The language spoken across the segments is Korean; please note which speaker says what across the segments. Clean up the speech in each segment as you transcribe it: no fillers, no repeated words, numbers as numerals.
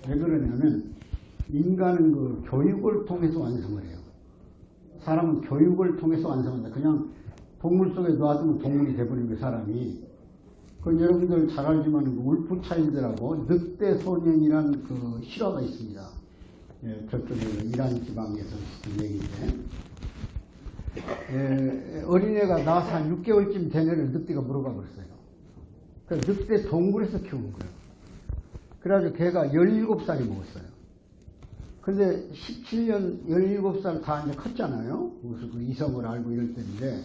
Speaker 1: 왜 그러냐면 인간은 그 교육을 통해서 완성을 해요. 사람은 교육을 통해서 완성한다. 그냥 동물 속에 놔두면 동물이 돼버린 그 사람이. 그 여러분들 잘 알지만 그 울프 차일드라고 늑대 소년이란 그 실화가 있습니다. 예, 저쪽에 이란 지방에서 있었던 얘기인데, 예, 어린애가 나서 한 6개월쯤 된 애를 늑대가 물어봐 버렸어요. 그래서 늑대 동굴에서 키우는 거예요. 그래가지고 걔가 17살이 먹었어요. 근데 17년, 17살 다 이제 컸잖아요. 무슨 그 이성을 알고 이럴 때인데,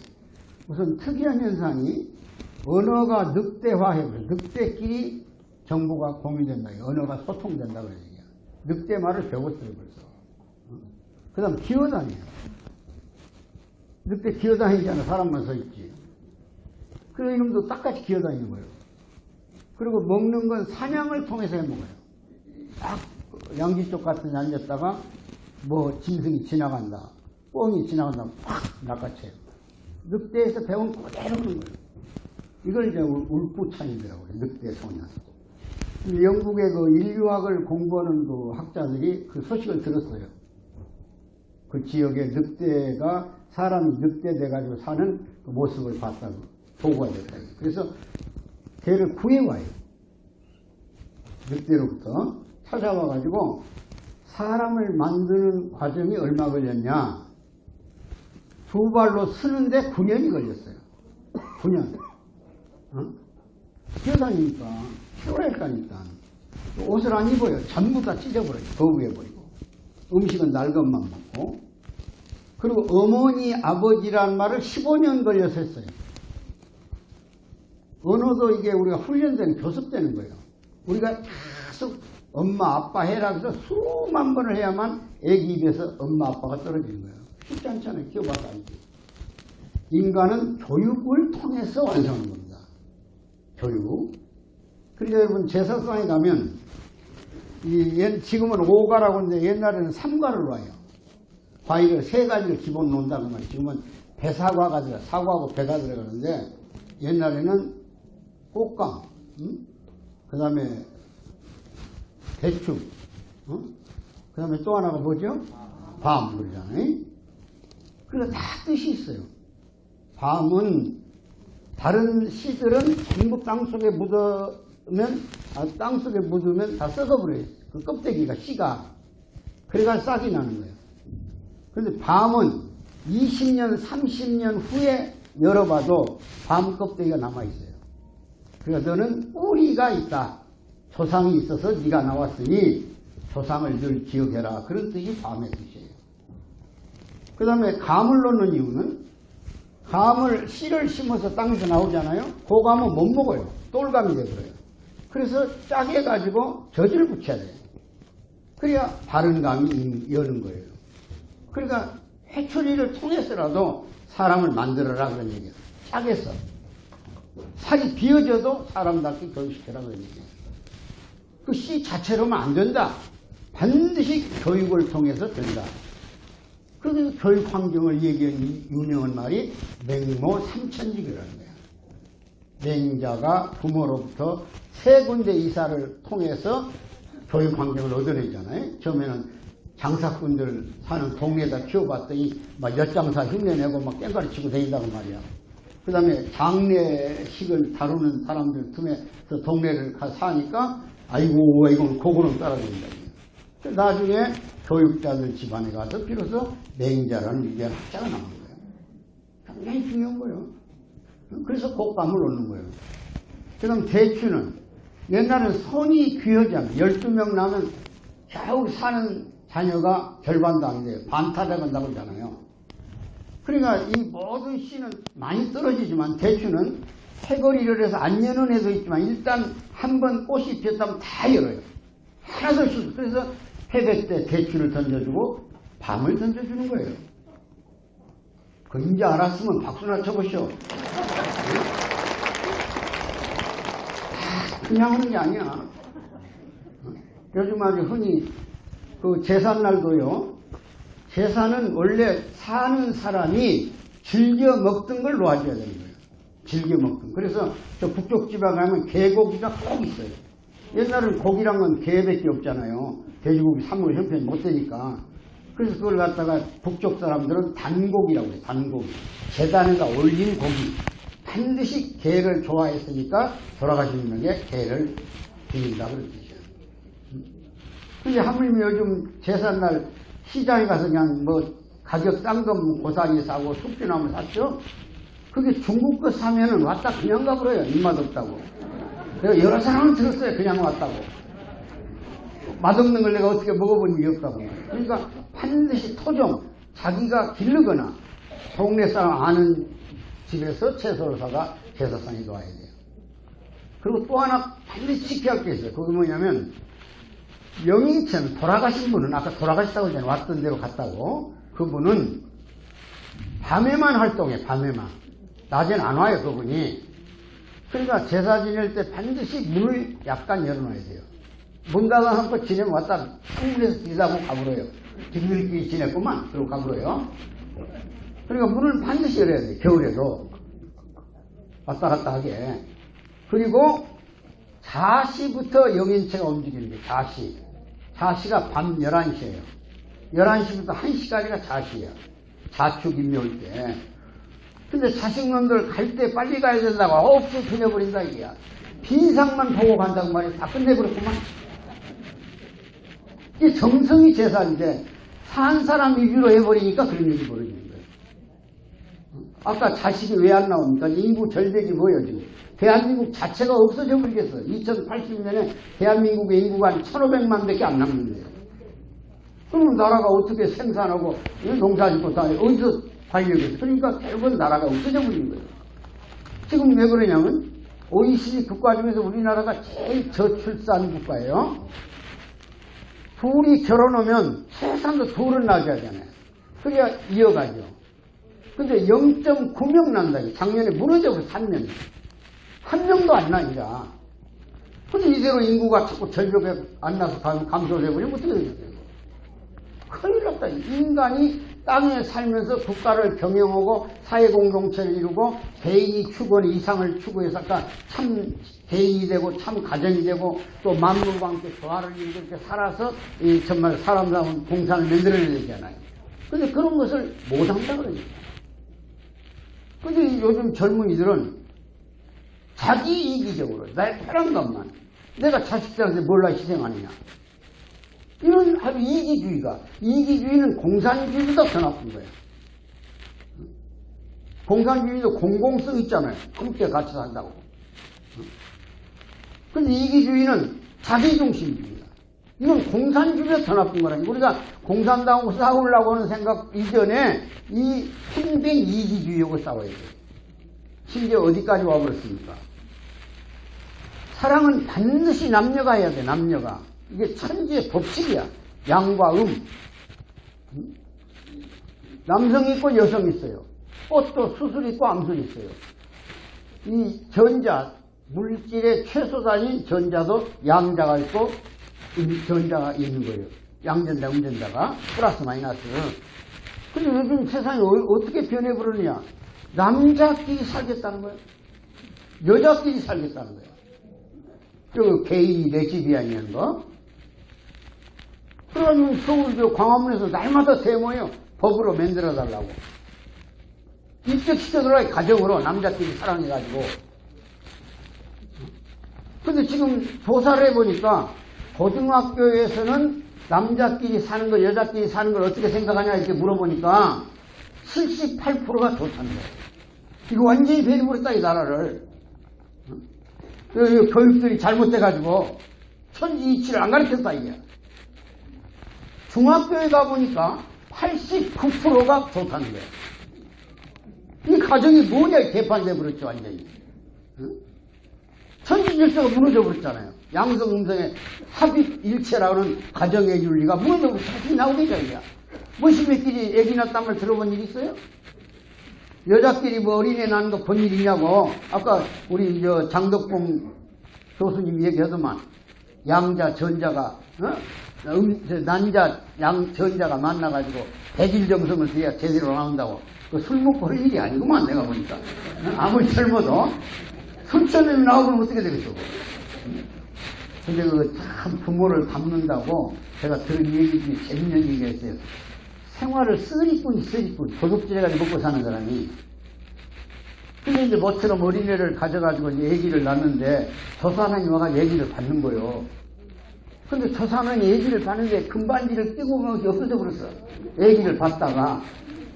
Speaker 1: 우선 특이한 현상이 언어가 늑대화해요. 늑대끼리 정보가 공유된다. 언어가 소통된다. 그런 얘기야. 늑대 말을 배웠어요, 벌써. 그 다음 기어다녀요. 늑대 기어다니잖아. 사람만 서 있지. 그래서 이놈도 똑같이 기어다니는 거예요. 그리고 먹는 건 사냥을 통해서 해 먹어요. 딱 양지 쪽 같은 데 앉았다가 뭐 짐승이 지나간다, 뻥이 지나간다, 팍 낚아채요. 늑대에서 배운 그대로 하는 거예요. 이걸 이제 울프 차일드라고 해요. 늑대 소년. 영국의 그 인류학을 공부하는 그 학자들이 그 소식을 들었어요. 그 지역에 늑대가 사람이 늑대 돼가지고 사는 그 모습을 봤다고 보고가 됐다. 그래서 걔를 구해와요. 늑대로부터 찾아와가지고 사람을 만드는 과정이 얼마 걸렸냐? 두 발로 서는데 9년이 걸렸어요. 9년. 뛰어다니니까 피곤했다니까. 옷을 안 입어요. 전부 다 찢어버려요. 거부해버리고. 음식은 날 것만 먹고. 그리고 어머니, 아버지란 말을 15년 걸려서 했어요. 언어도 이게 우리가 훈련되는, 교습되는 거예요. 우리가 계속 엄마, 아빠 해라 해서 수만 번을 해야만 애기 입에서 엄마, 아빠가 떨어지는 거예요. 쉽지 않잖아요. 키워봐도 알지. 인간은 교육을 통해서 완성하는 겁니다. 교육. 그러니까 여러분 제사상에 가면 지금은 5가라고 하는데 옛날에는 3가를 놔요. 과일을 3가지를 기본 놓는다고 말이에요. 지금은 배사과가 들어가, 사과하고 배가 들어가는데 옛날에는 꽃감, 그 다음에 대추, 그 다음에 또 하나가 뭐죠? 밤, 그러잖아요. 그래서 다 뜻이 있어요. 밤은 다른 씨들은 전부 땅속에 묻으면 다 썩어버려요. 그 껍데기가 씨가. 그래가 싹이 나는 거예요. 그런데 밤은 20년, 30년 후에 열어봐도 밤 껍데기가 남아있어요. 그러니까 너는 뿌리가 있다. 조상이 있어서 네가 나왔으니 조상을 늘 기억해라. 그런 뜻이 밤의 뜻이에요. 그 다음에 감을 놓는 이유는 감을 씨를 심어서 땅에서 나오잖아요. 그 감은 못 먹어요. 똘감이 되버려요. 그래서 짜게 해가지고 젖을 붙여야 돼요. 그래야 바른 감이 여는 거예요. 그러니까 회초리를 통해서라도 사람을 만들어라 그런 얘기예요. 짜게 써. 살이 비어져도 사람답게 교육시켜라 그런 얘기예요. 그 씨 자체로는 안 된다. 반드시 교육을 통해서 된다. 그래서 교육 환경을 얘기한 유명한 말이 맹모 삼천직이라는 거예요. 맹자가 부모로부터 3군데 이사를 통해서 교육 환경을 얻어내잖아요. 처음에는 장사꾼들 사는 동네에다 키워봤더니 막 엿장사 흉내내고 막 깽가리 치고 다닌다고 말이야. 그 다음에 장례식을 다루는 사람들 틈에서 동네를 가서 사니까 아이고 이건 고구름 따라다닌다. 나중에 교육자들 집안에 가서 비로소 맹자라는 위대한 학자가 나오는 거예요. 굉장히 중요한 거예요. 그래서 꽃감을 놓는 거예요. 그 다음 대추는 옛날에는 손이 귀하잖아요. 12명 나면 겨우 사는 자녀가 절반도 안 돼요. 반타작 한다고 하잖아요. 그러니까 이 모든 씨는 많이 떨어지지만 대추는 해거리를 해서 안 여는 애도 있지만 일단 한번 꽃이 피었다면 다 열어요. 하나도 없이. 그래서 해백 때 대추를 던져주고 밤을 던져주는 거예요. 그 이제 알았으면 박수나 쳐보시오. 그냥 하는 게 아니야. 요즘 아주 흔히 그 제삿날도요. 제사는 원래 사는 사람이 즐겨 먹던 걸 놓아줘야 되는 거예요. 즐겨 먹던. 그래서 저 북쪽 지방 가면 개고기가 꼭 있어요. 옛날에는 고기란 건 개밖에 없잖아요. 돼지고기, 사물 형편이 못 되니까. 그래서 그걸 갖다가 북쪽 사람들은 단고기라고 해요. 단고기. 재단에다 올린 고기. 반드시 개를 좋아했으니까 돌아가시는 분에게 개를 드린다 그러죠. 근데 하물며 요즘 제삿날 시장에 가서 그냥 뭐 가격 싼 거 고사리 사고 숙주나무 샀죠? 그게 중국 거 사면은 왔다 그냥 가버려요. 입맛 없다고. 내가 여러 사람은 들었어요. 그냥 왔다고. 맛없는 걸 내가 어떻게 먹어본 적이 없다고. 그러니까 반드시 토종, 자기가 기르거나 동네 사람 아는 집에서 채소를 사가 제사상에 놔야 돼요. 그리고 또 하나 반드시 지켜야 할 게 있어요. 그게 뭐냐면 영인천 돌아가신 분은 아까 돌아가셨다고 전에 왔던 데로 갔다고 그분은 밤에만 활동해. 밤에만. 낮엔 안 와요. 그분이. 그러니까 제사 지낼 때 반드시 문을 약간 열어놔야 돼요. 문 닫아놓고 지내면 왔다 창문에서 지나고 가버려요. 뒷길끼리 지냈구만. 그러고 가버려요. 그러니까 문을 반드시 열어야 돼요. 겨울에도 왔다 갔다 하게. 그리고 자시부터 영인체가 움직이는 게 자시. 자시가 밤 11시예요. 11시부터 1시까지가 자시야. 자축인묘일 때. 근데 자식놈들 갈 때 빨리 가야 된다고 없이 보내버린다 이게야. 빈상만 보고 간다고 말이야. 다 끝내버렸구만. 이게 정성이 제사인데 산 사람 위주로 해버리니까 그런 일이 벌어지는 거예요. 아까 자식이 왜 안 나옵니까? 인구 절벽이 뭐예요 지금. 대한민국 자체가 없어져 버리겠어요. 2080년에 대한민국의 인구가 한 1500만 밖에 안 남는데요. 그럼 나라가 어떻게 생산하고 농사짓고 다 어디서 관리하겠어요? 그러니까 결국은 나라가 없어져 버리는 거예요. 지금 왜 그러냐면 OECD 국가 중에서 우리나라가 제일 저출산 국가예요. 둘이 결혼하면 최소한도 둘은 낳아야 하잖아요. 그래야 이어가죠. 근데 0.9명 난다. 작년에 무너져서 3년. 한 명도 안 나니까. 근데 이대로 인구가 자꾸 절벽에 안 나서 감소해버리면 어떻게 되겠어요? 큰일 났다. 인간이 땅에 살면서 국가를 경영하고 사회공동체를 이루고 개인이 추구하는 이상을 추구해서 아까 참 개인이 되고 참 가정이 되고 또 만물과 함께 조화를 이루고 이렇게 살아서 정말 사람다운 공산을 만들어내야 되잖아요. 근데 그런 것을 못한다 그러니까. 근데 요즘 젊은이들은 자기 이기적으로 나의 편한 것만 내가 자식들한테 몰라 희생하느냐. 이런 아주 이기주의는 공산주의보다 더 나쁜 거예요. 공산주의도 공공성 있잖아요. 함께 같이 산다고. 근데 이기주의는 자기중심주의다. 이건 공산주의가 더 나쁜 거라니까. 우리가 공산당하고 싸우려고 하는 생각 이전에 이 힘든 이기주의하고 싸워야 돼요. 심지어 어디까지 와버렸습니까? 사랑은 반드시 남녀가 해야 돼. 남녀가. 이게 천지의 법칙이야. 양과 남성이 있고 여성이 있어요. 꽃도 수술이 있고 암술이 있어요. 이 전자, 물질의 최소단인 전자도 양자가 있고 전자가 있는 거예요. 양전자, 음전자가 플러스 마이너스. 근데 요즘 세상이 어떻게 변해버리느냐. 남자끼리 살겠다는 거예요. 여자끼리 살겠다는 거예요. 그 개인이 레즈비언이라는 거. 그러면 서울 광화문에서 날마다 데모해요. 법으로 만들어달라고. 입적시켜달라고 가정으로 남자끼리 사랑해가지고. 근데 지금 조사를 해보니까 고등학교에서는 남자끼리 사는 거, 여자끼리 사는 걸 어떻게 생각하냐 이렇게 물어보니까 78%가 좋다는 거예요. 이거 완전히 배려버렸다 이 나라를. 교육들이 잘못돼가지고 천지이치를 안 가르쳤다 이게. 중학교에 가보니까 89%가 좋다는 거예요. 이 가정이 뭐냐 개판돼 버렸죠 완전히. 천지질서가 무너져 버렸잖아요. 양성 음성의 합입일체라는 가정의 윤리가 무너져 버렸죠. 다시 나오겠죠 이게. 뭐 심해끼리 애기 낳았다는 걸 들어본 일 있어요? 여자끼리 뭐 어린애 낳는 거 본 일 있냐고. 아까 우리 장덕봉 교수님 얘기하더만 양자 전자가 난자 양 전자가 만나가지고 백일정성을 돼야 제대로 나온다고. 그 술 먹고 할 일이 아니구만 내가 보니까. 아무리 젊어도 술처럼 나오면 어떻게 되겠어. 근데 그 참 부모를 닮는다고 제가 들은 얘기 중에 재밌는 얘기가 있어요. 생활을 쓰리꾼이 도둑질해가지고 먹고 사는 사람이. 근데 이제 모처럼 어린애를 가져가지고 애기를 낳는데 저 사람이 와가 애기를 받는 거예요. 근데 저 사람이 애기를 받는데 금반지를 끼고 오면 없어져 버렸어. 애기를 받다가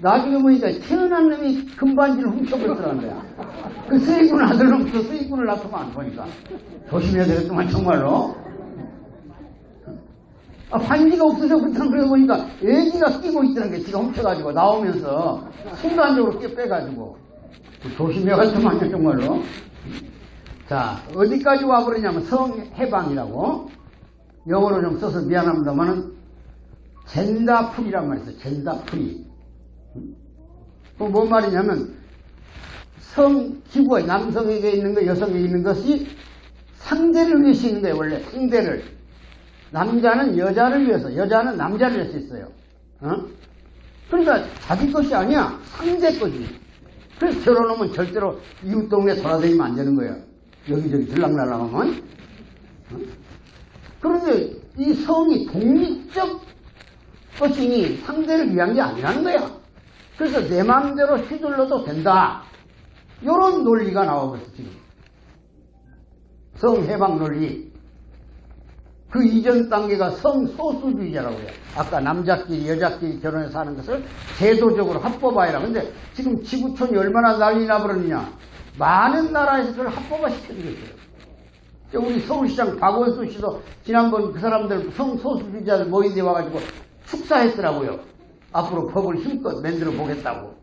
Speaker 1: 나중에 보니까 태어난 놈이 금반지를 훔쳐버렸더라는 거야. 그 쓰리꾼 아들로부터 쓰리꾼을 낳더만 안 보니까. 조심해야 되겠구만 정말로. 반지가 없어져 버렸다는 그러고 보니까 애기가 끼고 있다는 게 지가 훔쳐가지고 나오면서 순간적으로 빼가지고. 조심해야겠구만요 정말로. 자, 어디까지 와버리냐면 성해방이라고 영어로 좀 써서 미안합니다만은 젠다풀이란 말이 있어요. 젠다풀이. 그건 뭔 말이냐면 성기구가 남성에게 있는 것, 여성에게 있는 것이 상대를 위해서 있는 거예요. 원래 상대를. 남자는 여자를 위해서, 여자는 남자를 위해서 있어요. 그러니까 자기 것이 아니야. 상대 것이. 그래서 결혼하면 절대로 이웃 동네 돌아다니면 안 되는 거예요. 여기저기 들락날락하면. 그런데 이 성이 독립적 것이니 상대를 위한 게 아니라는 거야. 그래서 내 마음대로 휘둘러도 된다. 이런 논리가 나와버렸어 지금. 성해방 논리. 그 이전 단계가 성소수주의자라고 해요. 아까 남자끼리 여자끼리 결혼해서 하는 것을 제도적으로 합법화해라. 근데 지금 지구촌이 얼마나 난리 나버렸느냐. 많은 나라에서 그걸 합법화 시켜주고 있어요. 우리 서울시장 박원순 씨도 지난번 그 사람들 성소수주의자들 모인 데 와가지고 축사했더라고요. 앞으로 법을 힘껏 만들어 보겠다고.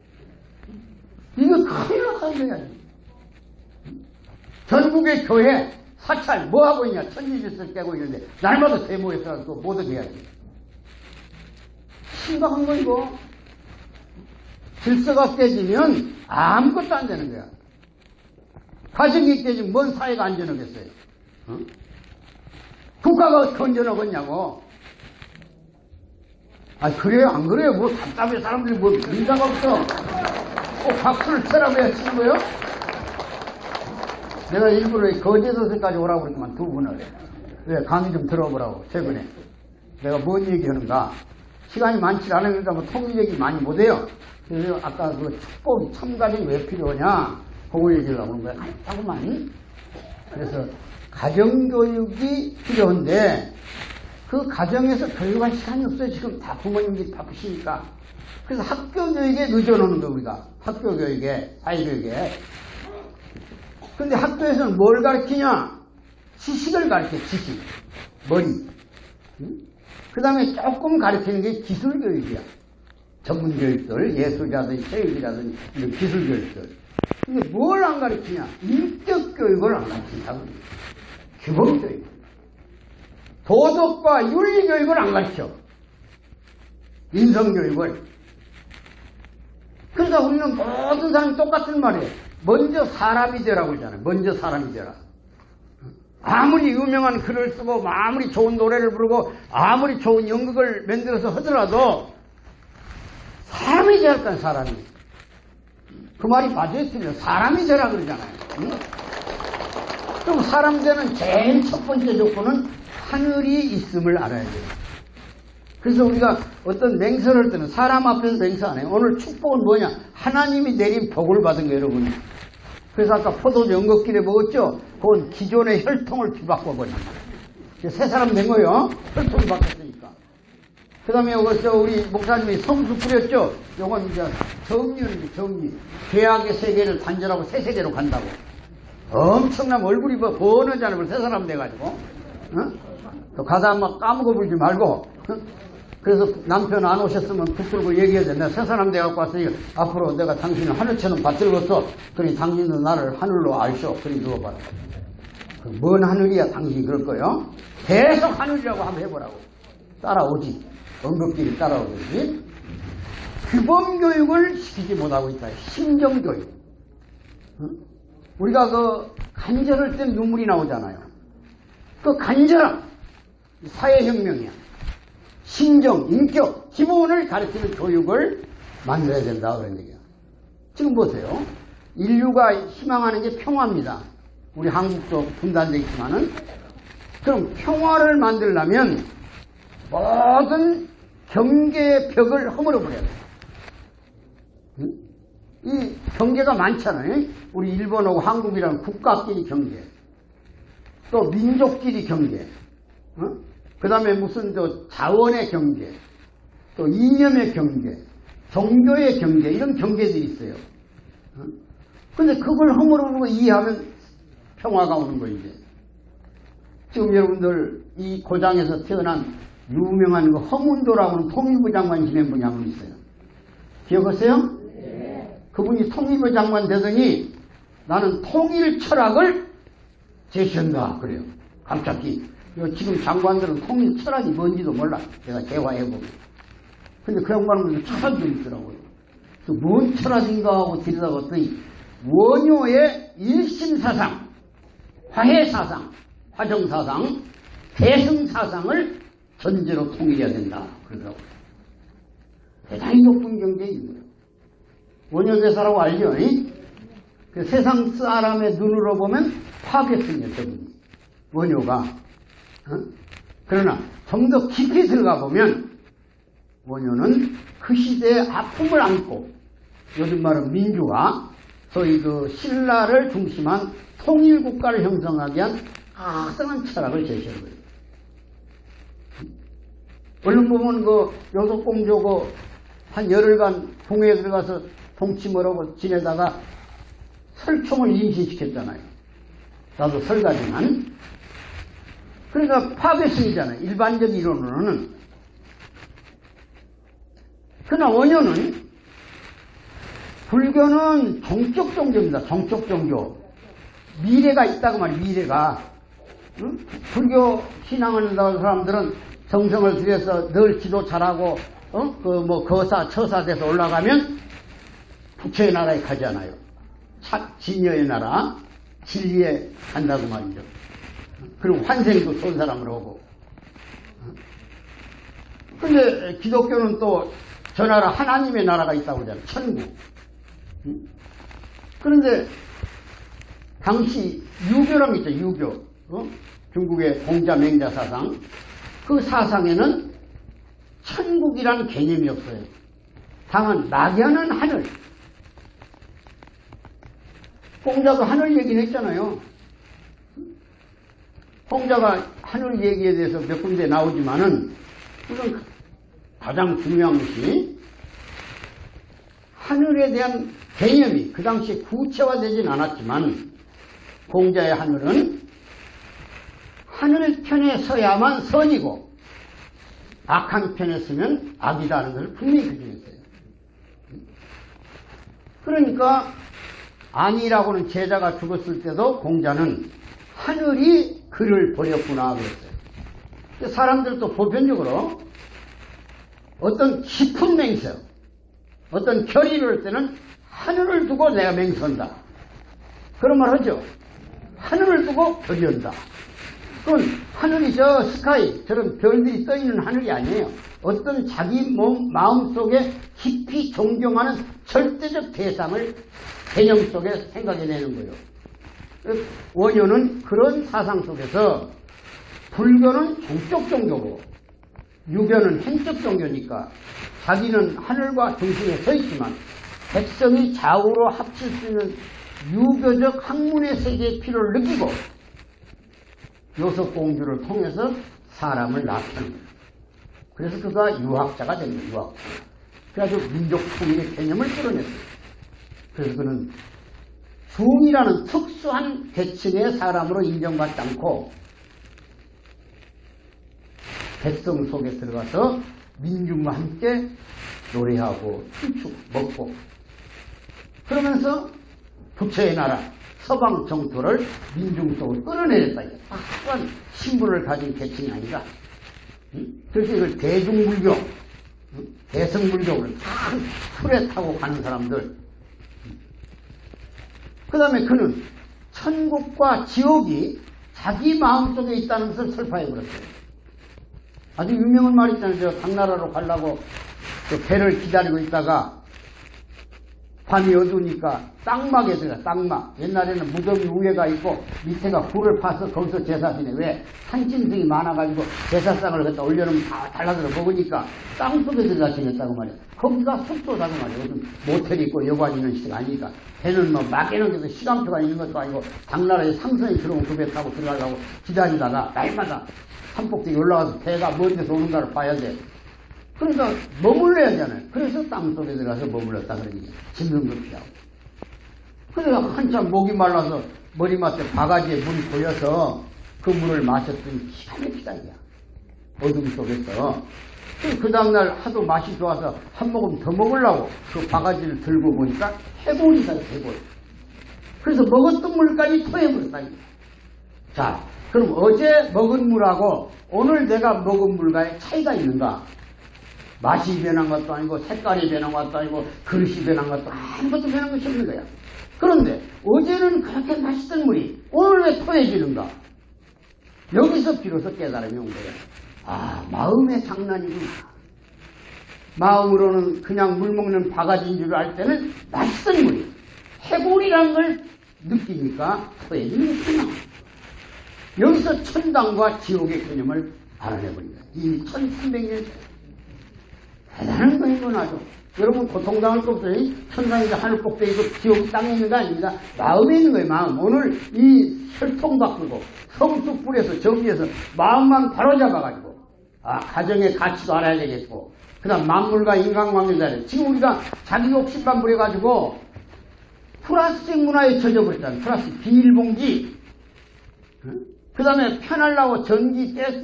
Speaker 1: 이거 큰일 났다는 거야. 전국의 교회 사찰 뭐 하고 있냐. 천지질서를 깨고 있는데 날마다 데모에서 못 오게 해야지. 심각한 거 이거. 질서가 깨지면 아무것도 안 되는 거야. 가정이 깨지면 뭔 사회가 안전하겠어요. 국가가 건전하겠냐고. 그래요? 안 그래요? 뭐 답답해. 사람들이 뭐 민사가 없어. 꼭 박수를 쳐라고 해야 치는 거예요? 내가 일부러 거제도서까지 오라고 그랬더만 두 분을. 왜? 강의 좀 들어보라고 최근에. 내가 뭔 얘기하는가. 시간이 많지 않으니까 뭐 통일 얘기 많이 못해요. 그래서 아까 그 축복 참가는 왜 필요하냐. 그거 얘기를 하고 그런 거야. 자꾸만. 그래서 가정교육이 필요한데 그 가정에서 교육할 시간이 없어요. 지금 다 부모님들이 바쁘시니까. 그래서 학교교육에 의존하는 거 우리가. 학교교육에, 사회교육에. 근데 학교에서는 뭘 가르치냐? 지식을 가르쳐, 지식. 머리. 그 다음에 조금 가르치는 게 기술교육이야. 전문교육들, 예술이라든지 체육이라든지 이런 기술교육들. 근데 뭘 안 가르치냐? 인격교육을 안 가르친다고. 기본교육. 도덕과 윤리교육을 안 가르쳐. 인성교육을. 그러니까 우리는 모든 사람이 똑같은 말이에요. 먼저 사람이 되라고 그러잖아요. 먼저 사람이 되라. 아무리 유명한 글을 쓰고 아무리 좋은 노래를 부르고 아무리 좋은 연극을 만들어서 하더라도 사람이 되야 할까 사람이. 그 말이 맞아요. 틀려요. 사람이 되라 그러잖아요. 응? 그럼 사람 되는 제일 첫 번째 조건은 하늘이 있음을 알아야 돼요. 그래서 우리가 어떤 맹세를 할 때는 사람 앞에서 맹세 안 해요. 오늘 축복은 뭐냐? 하나님이 내린 복을 받은 거예요, 여러분. 그래서 아까 포도주 연극길에 먹었죠? 그건 기존의 혈통을 뒤바꿔버린 거예요. 새 사람 된 거예요. 혈통이 바뀌었으니까. 그 다음에 여기서 우리 목사님이 성수 뿌렸죠? 요건 이제 정리입니다, 정리. 죄악의 세계를 단절하고 새 세계로 간다고. 엄청난 얼굴이 번하잖아요. 새 사람 돼가지고. 어? 또 가다 막 까먹어 불지 말고. 어? 그래서 남편 안 오셨으면 붙들고 얘기해야 돼. 내가 새 사람 돼갖고 왔으니까 앞으로 내가 당신을 하늘처럼 받들었어. 그러니 당신은 나를 하늘로 알쇼. 그러니 누워봐라. 뭔 하늘이야 당신이 그럴 거요. 계속 하늘이라고 한번 해보라고. 따라오지. 언급길이 따라오듯이. 규범교육을 시키지 못하고 있다. 심정교육. 우리가 그 간절할 때 눈물이 나오잖아요. 그 간절함. 사회혁명이야. 심정, 인격, 기본을 가르치는 교육을 만들어야 된다 그런 얘기야. 지금 보세요. 인류가 희망하는 게 평화입니다. 우리 한국도 분단되어 있지만은 그럼 평화를 만들려면 모든 경계의 벽을 허물어버려야 돼. 이 경계가 많잖아요. 우리 일본하고 한국이라는 국가끼리 경계, 또 민족끼리 경계, 그 다음에 무슨 자원의 경계, 또 이념의 경계, 종교의 경계, 이런 경계들이 있어요. 근데 그걸 허물어버리고 이해하면 평화가 오는 거예요. 이제. 지금 여러분들 이 고장에서 태어난 유명한 그 허문도라고 하는 통일부 장관 지낸 분이 한 분 있어요. 기억하세요? 네. 그분이 통일부 장관 되더니 나는 통일 철학을 제시한다 그래요. 갑자기. 지금 장관들은 통일 철학이 뭔지도 몰라. 내가 대화해보면. 근데 그 양반은 철학이 좀 있더라고요. 뭔 철학인가 하고 들여다봤더니 원효의 일심사상, 화해사상, 화정사상, 대승사상을 전제로 통일해야 된다 그러더라고요. 대단히 높은 경제인 거예요. 원효대사라고 알죠? 그 세상 사람의 눈으로 보면 파괴성이에요. 저분이. 원효가. 그러나 좀 더 깊이 들어가 보면 원효는 그 시대의 아픔을 안고 요즘 말은 민주화, 소위 그 신라를 중심한 통일국가를 형성하기 위한 각성한 철학을 제시한 거예요. 얼른 보면 그 요속공조 한 열흘간 궁에 들어가서 동치머라고 지내다가 설총을 임신시켰잖아요. 나도 설가지만. 그러니까 파괴성이잖아요. 일반적 이론으로는. 그러나 원효는 불교는 종적 종교입니다. 종적 종교. 미래가 있다고 말이에요. 미래가. 응? 불교 신앙하는 사람들은 정성을 들여서 늘 기도 잘하고 거사 처사 돼서 올라가면 부처의 나라에 가잖아요. 진여의 나라, 진리에 간다고 말이죠. 그리고 환생도 좋은 사람으로 오고. 근데 기독교는 또 저 나라 하나님의 나라가 있다고 그러잖아요. 천국. 그런데 당시 유교라는 게 있죠. 유교. 중국의 공자 맹자 사상. 그 사상에는 천국이란 개념이 없어요. 다만 낙연은 하늘. 공자도 하늘 얘기는 했잖아요. 공자가 하늘 얘기에 대해서 몇 군데 나오지만은 우선 가장 중요한 것이 하늘에 대한 개념이 그 당시에 구체화되진 않았지만 공자의 하늘은 하늘 편에 서야만 선이고 악한 편에 서면 악이다는 것을 분명히 규정했어요. 그러니까 안이라고는 제자가 죽었을 때도 공자는 하늘이 그를 버렸구나 그랬어요. 사람들도 보편적으로 어떤 깊은 맹세, 어떤 결의를 할 때는 하늘을 두고 내가 맹세한다. 그런 말 하죠. 하늘을 두고 결의한다. 그건 하늘이 저 스카이, 저런 별들이 떠있는 하늘이 아니에요. 어떤 자기 마음속에 깊이 존경하는 절대적 대상을 개념 속에 생각해내는 거예요. 원효는 그런 사상 속에서 불교는 종적 종교고 유교는 행적 종교니까 자기는 하늘과 중심에 서 있지만 백성이 좌우로 합칠 수 있는 유교적 학문의 세계의 필요를 느끼고 요속공주를 통해서 사람을 낳는 거예요. 그래서 그가 유학자가 된 거예요. 유학자. 그래가지고 민족 통일의 개념을 끌어냈어요. 그래서 그는 중이라는 특수한 계층의 사람으로 인정받지 않고 백성 속에 들어가서 민중과 함께 노래하고 춤추고 먹고 그러면서 부처의 나라 서방 정토를 민중 속으로 끌어내렸다. 확실한 신분을 가진 계층이 아니라. 그래서 이걸 대중불교, 대성불교를 다 틀에 타고 가는 사람들. 그 다음에 그는 천국과 지옥이 자기 마음속에 있다는 것을 설파해버렸어요. 아주 유명한 말이 있잖아요. 저 당나라로 가려고 그 배를 기다리고 있다가 밤이 어두우니까 땅막에 들어가. 땅막. 옛날에는 무덤이 위에가 있고 밑에가 굴을 파서 거기서 제사 지내. 왜? 산짐승이 많아가지고 제사상을 갖다 올려놓으면 다 달라들어 먹으니까 땅속에 들어가 지냈다고 말이야. 거기가 숙소다고 말이야. 요즘 모텔이 있고 여관 있는 시대가 아니니까. 배는 뭐 막에는 데서 시간표가 있는 것도 아니고 당나라에 상선이 들어오면 그 배 타고 들어가려고 기다리다가 날마다 산꼭대기 올라가서 배가 먼 데서 오는가를 봐야 돼. 그러니까 머물러야 하잖아요. 그래서 땅속에 들어가서 머물렀다 그러니 짐승도 피하고. 그래서 한참 목이 말라서 머리맡에 바가지에 물이 고여서 그 물을 마셨더니 기가 막히다 이야. 어둠 속에서. 그 다음날 하도 맛이 좋아서 한 모금 더 먹으려고 그 바가지를 들고 보니까 해골이다 해골. 그래서 먹었던 물까지 토해버렸다 이야. 자, 그럼 어제 먹은 물하고 오늘 내가 먹은 물과의 차이가 있는가? 맛이 변한 것도 아니고 색깔이 변한 것도 아니고 그릇이 변한 것도 아무것도 변한 것이 없는 거야. 그런데 어제는 그렇게 맛있던 물이 오늘 왜 토해지는가? 여기서 비로소 깨달음이 온 거야. 아, 마음의 장난이구나. 마음으로는 그냥 물 먹는 바가지인 줄 알 때는 맛있던 물이 해골이란 걸 느끼니까 토해지는구나. 여기서 천당과 지옥의 개념을 알아내버린다. 이 1300년 대단한 거이건 아주. 여러분 고통당할 거 없어요. 천상에서 하늘 꼭대기고 지옥이 땅에 있는 거 아닙니다. 마음에 있는 거예요. 마음. 오늘 이 혈통 바꾸고 성숙 불에서 정리해서 마음만 바로잡아가지고 가정의 가치도 알아야 되겠고 그 다음 만물과 인간관계자를 지금 우리가 자기 욕심만 부려가지고 플라스틱 문화에 젖어버렸잖아요. 플라스틱 비닐봉지 그 다음에 편하려고 전기, 가스,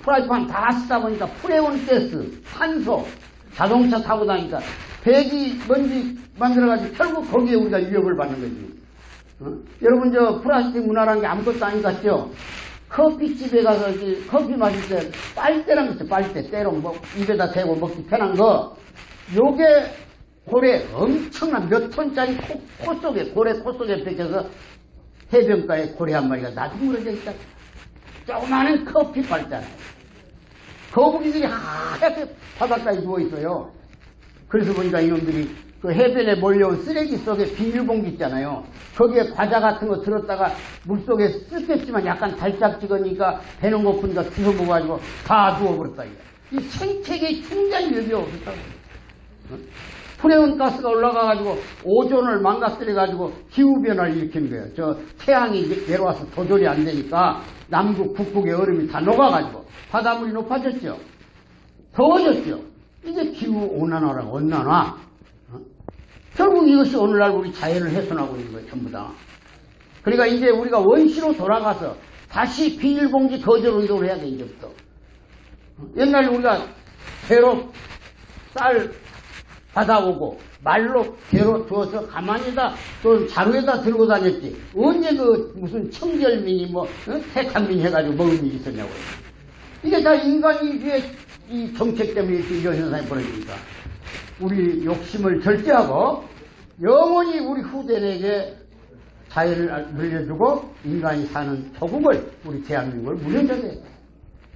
Speaker 1: 프라이팬 다 쓰다 보니까 프레온 가스, 산소, 자동차 타고 다니니까 배기, 먼지 만들어가지고 결국 거기에 우리가 위협을 받는 거지. 여러분 저 플라스틱 문화라는 게 아무것도 아닌 것 같죠? 커피집에 가서 커피 마실 때 빨대란 거 있죠. 빨대, 때로 입에다 대고 먹기 편한 거. 요게 고래 엄청난 몇 톤짜리 코 속에, 고래 코 속에 벗겨서 해변가에 고래 한 마리가 나둥그러져 있다. 조그마한 커피 빨대잖아요. 거북이들이 하얗게 바닷가에 누워있어요. 그래서 보니까 이놈들이 그 해변에 몰려온 쓰레기 속에 비닐봉지 있잖아요. 거기에 과자 같은 거 들었다가 물속에 쓱했지만 약간 달짝지근니까 배는 고프니까 주워 먹어가지고 다 누워버렸다. 이 생태계의 충전 위협이 없었다고. 프레온 가스가 올라가가지고 오존을 망가뜨려가지고 기후변화를 일으키는 거예요. 저 태양이 내려와서 조절이 안 되니까 남극, 북극의 얼음이 다 녹아가지고 바닷물이 높아졌죠. 더워졌죠. 이게 기후온난화랑 온난화. 결국 이것이 오늘날 우리 자연을 훼손하고 있는 거예요. 전부 다. 그러니까 이제 우리가 원시로 돌아가서 다시 비닐봉지 거절 운동을 해야 돼. 이제부터. 옛날에 우리가 배로 쌀 받아오고 말로 배로 두어서 가만히다 또 자루에다 들고 다녔지. 언제 그 무슨 청결민이 택한민 해가지고 먹은 일이 있었냐고요. 이게 다 인간인주의 이 정책 때문에 이런 현상이 벌어지니까 우리 욕심을 절제하고 영원히 우리 후대에게 자연을 물려주고 인간이 사는 조국을 우리 대한민국을 물려줘야 돼요.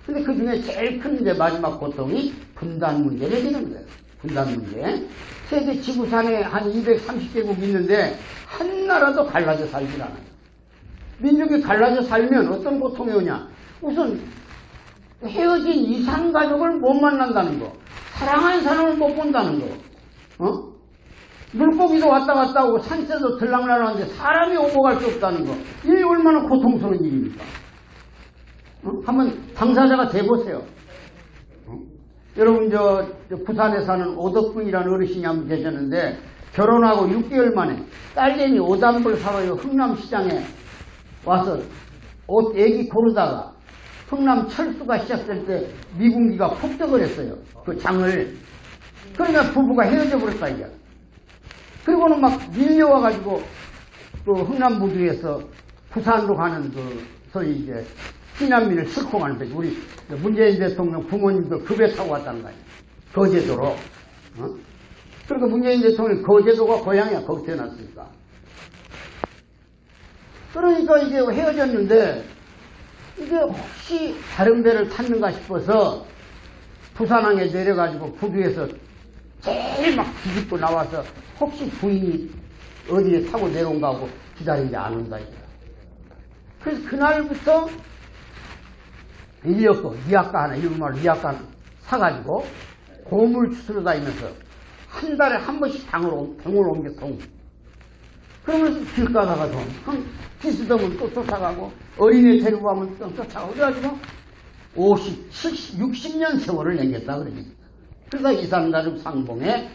Speaker 1: 근데 그 중에 제일 큰 이제 마지막 고통이 분단 문제가 되는 거예요. 분단 문제. 세계 지구상에 한 230개국 있는데 한나라도 갈라져 살질 않아요. 민족이 갈라져 살면 어떤 고통이 오냐. 우선 헤어진 이산가족을 못 만난다는 거. 사랑하는 사람을 못 본다는 거. 물고기도 왔다 갔다 오고 산새도 들락날락하는데 사람이 오고 갈 수 없다는 거. 이게 얼마나 고통스러운 일입니까? 한번 당사자가 돼보세요. 여러분 저 부산에 사는 오덕분이라는 어르신이 한 분 계셨는데 결혼하고 6개월 만에 딸내미 오단불 사러 흥남시장에 와서 옷 애기 고르다가 흥남 철수가 시작될 때 미군기가 폭격을 했어요. 그 장을. 그러니까 부부가 헤어져 버렸다 이게. 그리고는 막 밀려와가지고 그 흥남무주에서 부산으로 가는 소위 이제 피난민을 싣고 가는 거지. 우리 문재인 대통령 부모님도 그 배 타고 왔다는 거 아니야. 거제도로. 그러니까 문재인 대통령이 거제도가 고향이야. 거기 태어났으니까. 그러니까 이제 헤어졌는데 이게 혹시 다른 배를 탔는가 싶어서 부산항에 내려가지고 부두에서 제일 막 뒤집고 나와서 혹시 부인이 어디에 타고 내려온가 하고 기다리는데 안 온다 이거야. 그래서 그날부터 인력거 미약가 하나, 이름을 미약가 사가지고 고물 추스러 다니면서 한 달에 한 번씩 병을 옮겨 동. 그러면서 길 가다가도 기스더면 또 쫓아가고 어린애 데리고 가면 또 쫓아가고 그래가지고 50, 70, 60년 세월을 남겼다 그러니까. 그러다 이 사람 가지고 상봉에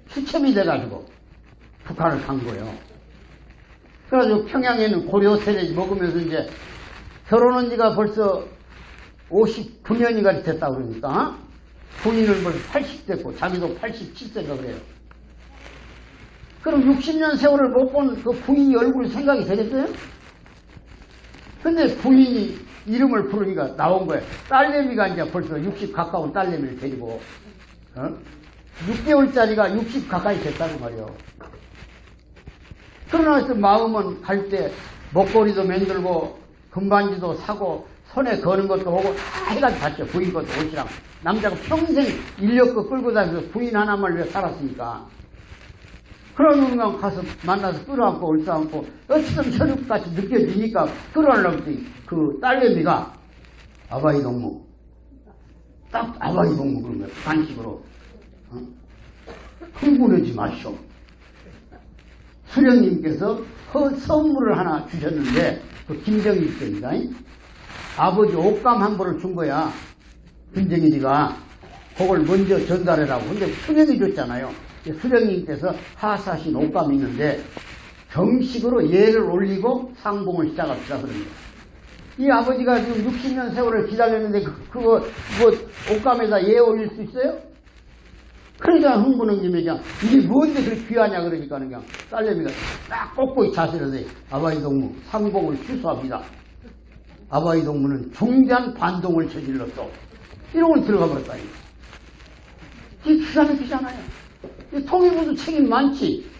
Speaker 1: 추첨이 돼가지고 북한을 간 거예요. 그래가지고 평양에는 고려 세례 먹으면서 이제 결혼한 지가 벌써 59년이가 됐다 그러니까 부인은 벌써 80 됐고 자기도 87세가 그래요. 그럼 60년 세월을 못 본 그 부인이 얼굴이 생각이 되겠어요? 근데 부인이 이름을 부르니까 나온 거예요. 딸내미가 이제 벌써 60 가까운 딸내미를 데리고 6개월짜리가 60 가까이 됐다는 말이에요. 그러나 마음은 갈 때 목걸이도 만들고 금반지도 사고 손에 거는 것도 오고 다 해가지고 갔죠. 부인 것도 옷이랑. 남자가 평생 인력거 끌고 다니면서 부인 하나만 위해 살았으니까. 그런 순간 가서 만나서 끌어안고 얼싸안고 어찌든 혈육같이 느껴지니까 끌어안으려고 그 딸내미가 아바이 동무 딱 아바이 동무 그런 거야. 간식으로 흥분하지 마시오. 수령님께서 선물을 하나 주셨는데 그 김정일 때입니다. 아버지 옷감 한 벌을 준 거야. 김정일이가 그걸 먼저 전달해라고. 근데 수령이 줬잖아요. 수령님께서 하사하신 옷감이 있는데 정식으로 예를 올리고 상봉을 시작합시다 그런 거예요. 이 아버지가 지금 60년 세월을 기다렸는데 그거 뭐 옷감에다 예 올릴 수 있어요? 그러니까 흥분한 김에 그냥 이게 뭔데 그렇게 귀하냐 그러니까 그냥 딸내미가 딱 꼿꼿이 자세를 해. 아바이 동무 상봉을 취소합니다. 아바이 동무는 중대한 반동을 저질렀어. 이러고 들어가 버렸다니. 이게 기가 막히잖아요. 통일부도 책임 많지.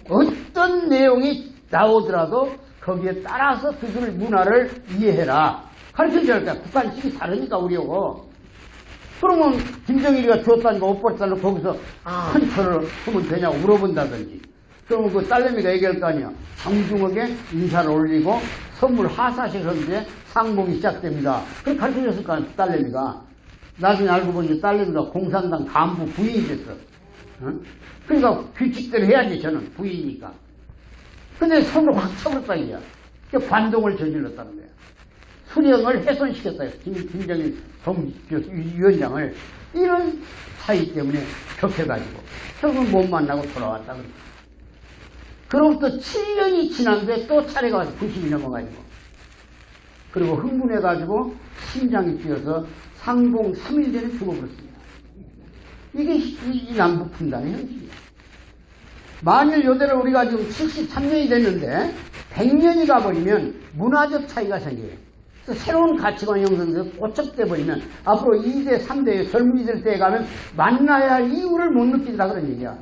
Speaker 1: 어떤 내용이 나오더라도 거기에 따라서 그들 문화를 이해해라. 가르쳐줘야 할 거야. 북한식이 다르니까 우리하고. 그러면 김정일이가 주었다니까 옷 벌었다니까 거기서 큰 절을 하면 되냐고 물어본다든지. 그러면 그 딸내미가 얘기할 거 아니야. 정중하게 인사를 올리고 선물 하사식 하는데 상봉이 시작됩니다. 그렇게 가르쳐줬을 거 아니야. 딸내미가. 나중에 알고 보니 딸내미가 공산당 간부 부인이 됐어. 그러니까 규칙대로 해야지 저는 부인이니까. 근데 손으로 확 쳐버렸다 이거야. 반동을 저질렀다는 거야. 수령을 훼손시켰다. 김정일 위원장을 이런 사이 때문에 격해가지고 결국 못 만나고 돌아왔다. 그로부터 7년이 지났는데 또 차례가 와서 90이 넘어가지고 그리고 흥분해가지고 심장이 뛰어서 상봉 3일 전에 죽어버렸습니다. 이게 이 남북 분단의 현실이에요. 만일 요대로 우리가 지금 73년이 됐는데 100년이 가버리면 문화적 차이가 생겨요. 그래서 새로운 가치관 형성돼서 고착돼 버리면 앞으로 2대, 3대 젊은이들 때에 가면 만나야 할 이유를 못 느낀다 그런 얘기야.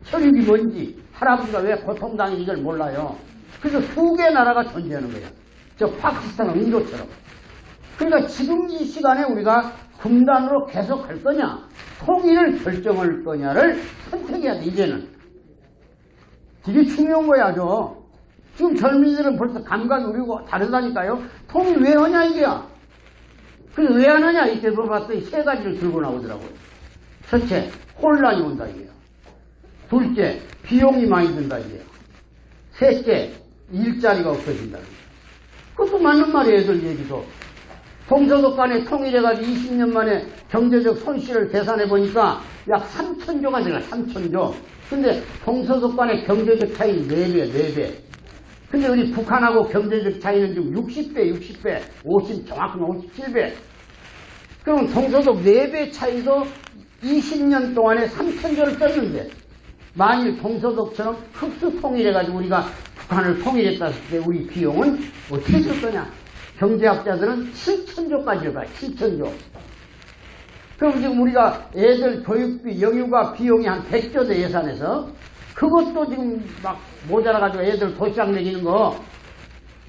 Speaker 1: 혈육이 뭔지 할아버지가 왜 고통당했는지 이걸 몰라요. 그래서 두 개 나라가 존재하는 거예요. 저 파키스탄과 인도처럼. 그러니까 지금 이 시간에 우리가 분단으로 계속 할 거냐 통일을 결정할 거냐를 선택해야 돼. 이제는 되게 중요한 거야. 아주 지금 젊은이들은 벌써 감각이 우리고 다르다니까요. 통일 왜 하냐 이게야. 그래서 왜 안 하냐 이렇게 물어봤더니 세 가지를 들고 나오더라고요. 첫째, 혼란이 온다 이게요. 둘째, 비용이 많이 든다 이게요. 셋째, 일자리가 없어진다. 그것도 맞는 말이에요. 애들 얘기도. 동서독 간에 통일해가지고 20년 만에 경제적 손실을 계산해보니까 약 3천조가 들어가. 3천조. 근데 동서독 간의 경제적 차이는 4배, 4배. 근데 우리 북한하고 경제적 차이는 지금 60배, 50, 정확하면 57배. 그럼 동서독 4배 차이도 20년 동안에 3천조를 떴는데 만일 동서독처럼 흡수 통일해가지고 우리가 북한을 통일했다 했을 때 우리 비용은 어떻게 될 거냐? 경제학자들은 7천조까지 가. 7천조. 그럼 지금 우리가 애들 교육비, 영유가 비용이 한 100조 대 예산에서 그것도 지금 막 모자라가지고 애들 도시락 먹이는 거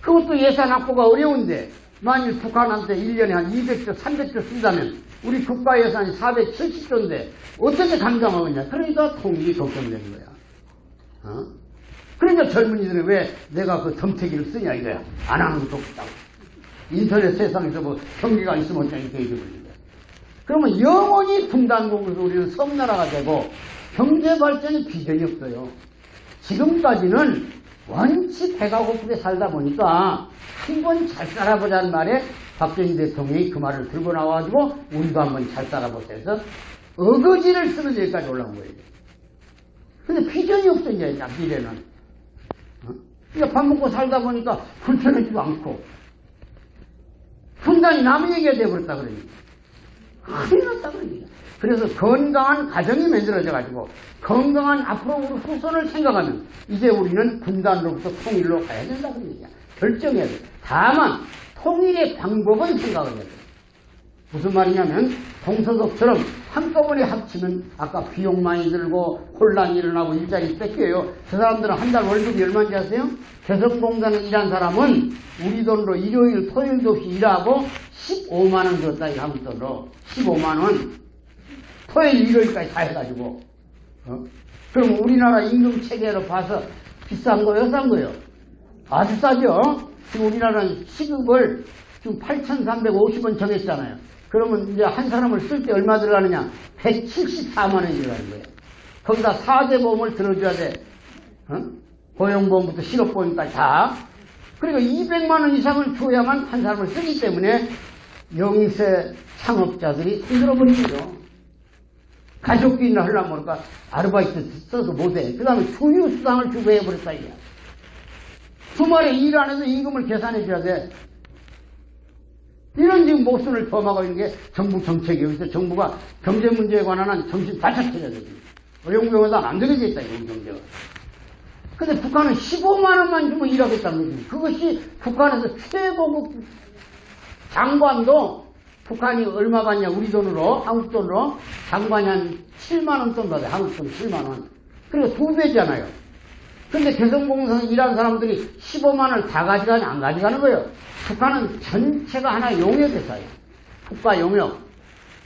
Speaker 1: 그것도 예산 확보가 어려운데 만일 북한한테 1년에 한 200조, 300조 쓴다면 우리 국가 예산이 470조인데 어떻게 감당하겠냐. 그러니까 통일이 걱정되는 거야. 그러니까 젊은이들은 왜 내가 그 덤태기를 쓰냐 이거야. 안 하는 것도 없다고. 인터넷 세상에서 뭐 경기가 있으면 어쩌냐 이렇게 얘기해버리는 거야. 그러면 영원히 분단국으로서 우리는 섬나라가 되고 경제 발전이 비전이 없어요. 지금까지는 원치 배가 고프게 살다 보니까 한번 잘 살아보자는 말에 박정희 대통령이 그 말을 들고 나와가지고 우리도 한번 잘 살아보자 해서 어거지를 쓰는 데까지 올라온 거예요. 근데 비전이 없어 이제 미래는. 그러니까 밥 먹고 살다 보니까 불편하지도 않고 분단이 남의 얘기가 돼버렸다 그러니까 큰일 났다 그러니까. 그래서 건강한 가정이 만들어져가지고 건강한 앞으로 우리 후손을 생각하면 이제 우리는 분단으로부터 통일로 가야 된다 그런 얘기야. 결정해야 돼. 다만 통일의 방법은 생각을 해야 돼. 무슨 말이냐면 동서독처럼 한꺼번에 합치면 아까 비용 많이 들고 혼란이 일어나고 일자리 뺏겨요. 저 사람들은 한 달 월급이 얼마인지 아세요? 개성공단에 일한 사람은 우리 돈으로 일요일 토요일도 없이 일하고 15만 원 줬다 이 한국 돈으로 15만 원 토요일 일요일까지 다 해가지고 그럼 우리나라 임금 체계로 봐서 비싼 거예요 싼 거예요? 아주 싸죠. 지금 우리나라는 시급을 지금 8,350원 정했잖아요. 그러면 이제 한 사람을 쓸 때 얼마 들어가느냐? 174만 원이 들어가는 거예요. 거기다 4대 보험을 들어줘야 돼. 고용보험부터 실업보험까지 다. 그러니까 200만 원 이상을 줘야만 한 사람을 쓰기 때문에 영세 창업자들이 힘들어버린 거죠. 가족끼리나 하려면 모를까 아르바이트 써서 못해. 그 다음에 주휴수당을 주고 해버렸다 이거야. 주말에 일 안 해서 임금을 계산해 줘야 돼. 이런 지금 모순을 범하고 있는 게 정부 정책이에요. 그래서 정부가 경제 문제에 관한 한 정신 바짝 차려야 되거든요. 어용병원도 안 되게 돼 있다, 이런 경제가. 근데 북한은 15만 원만 주면 일하겠다는 거지. 그것이 북한에서 최고급 장관도 북한이 얼마 받냐, 우리 돈으로, 한국 돈으로 장관이 한 7만 원 돈 받아요. 한국 돈 7만 원. 그리고 2배잖아요. 근데 개성공사에서 일하는 사람들이 15만 원을 다 가져가냐, 안 가져가는 거예요. 북한은 전체가 하나의 용역회사예요. 국가 용역.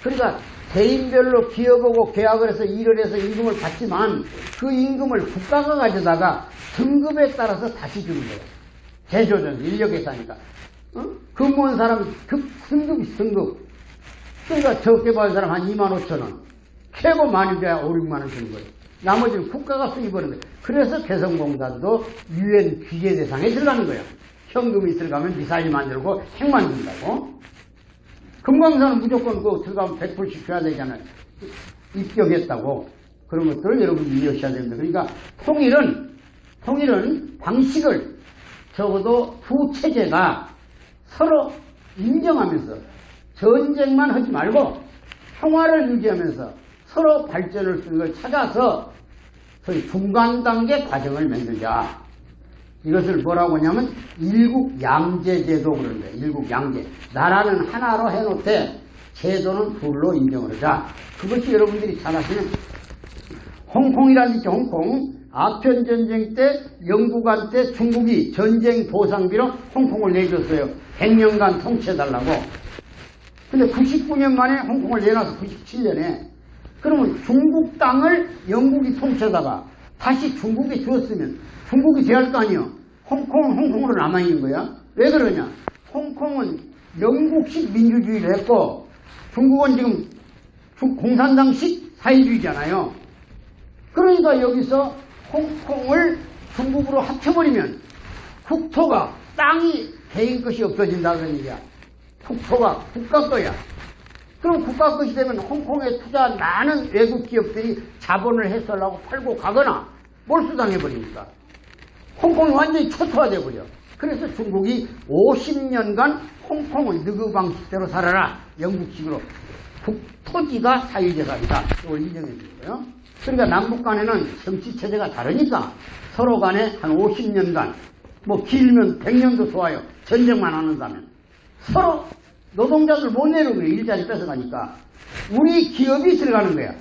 Speaker 1: 그러니까 개인별로 기업하고 계약을 해서 일을 해서 임금을 받지만 그 임금을 국가가 가져다가 등급에 따라서 다시 주는 거예요. 제조전, 인력회사니까. 근무한 사람 등급이 등급. 그러니까 적게 받은 사람 한 2만 5천 원. 최고 많이 돼야 5, 6만 원 주는 거예요. 나머지는 국가가 수입하는 거예요. 그래서 개성공단도 UN 규제 대상에 들어가는 거예요. 현금이 들어가면 미사일 만들고 핵 만든다고. 금강산은 무조건 그 들어가면 100%씩 줘야 되잖아요. 입격했다고. 그런 것들을 여러분이 이해하셔야 됩니다. 그러니까 통일은 방식을 적어도 두 체제가 서로 인정하면서 전쟁만 하지 말고 평화를 유지하면서 서로 발전을 쓰는 걸 찾아서 소위 중간 단계 과정을 만들자. 이것을 뭐라고 하냐면 일국양제제도 그러는 거예요. 일국양제. 나라는 하나로 해놓되 제도는 둘로 인정을 하자. 그것이 여러분들이 잘 아시는 홍콩이라는 게 홍콩. 아편전쟁 때 영국한테 중국이 전쟁 보상비로 홍콩을 내줬어요. 100년간 통치해달라고. 근데 99년 만에 홍콩을 내놔서 97년에 그러면 중국 땅을 영국이 통치하다가 다시 중국에 주었으면 중국이 돼야 할 거 아니에요. 홍콩은 홍콩으로 남아있는 거야. 왜 그러냐. 홍콩은 영국식 민주주의를 했고 중국은 지금 공산당식 사회주의잖아요. 그러니까 여기서 홍콩을 중국으로 합쳐버리면 국토가 땅이 개인 것이 없어진다 그런 얘기야. 국토가 국가 거야. 그럼 국가 것이 되면 홍콩에 투자한 많은 외국 기업들이 자본을 해설하고 팔고 가거나 몰수당해버리니까 홍콩이 완전히 초토화돼버려. 그래서 중국이 50년간 홍콩은 너그 방식대로 살아라. 영국식으로. 토지가 사유재산이다. 이걸 인정해 주는 거예요. 그러니까 남북 간에는 정치체제가 다르니까 서로 간에 한 50년간 뭐 길면 100년도 좋아요. 전쟁만 안 한다면. 서로 노동자들 못 내는 거예요. 일자리 뺏어가니까. 우리 기업이 들어가는 거야.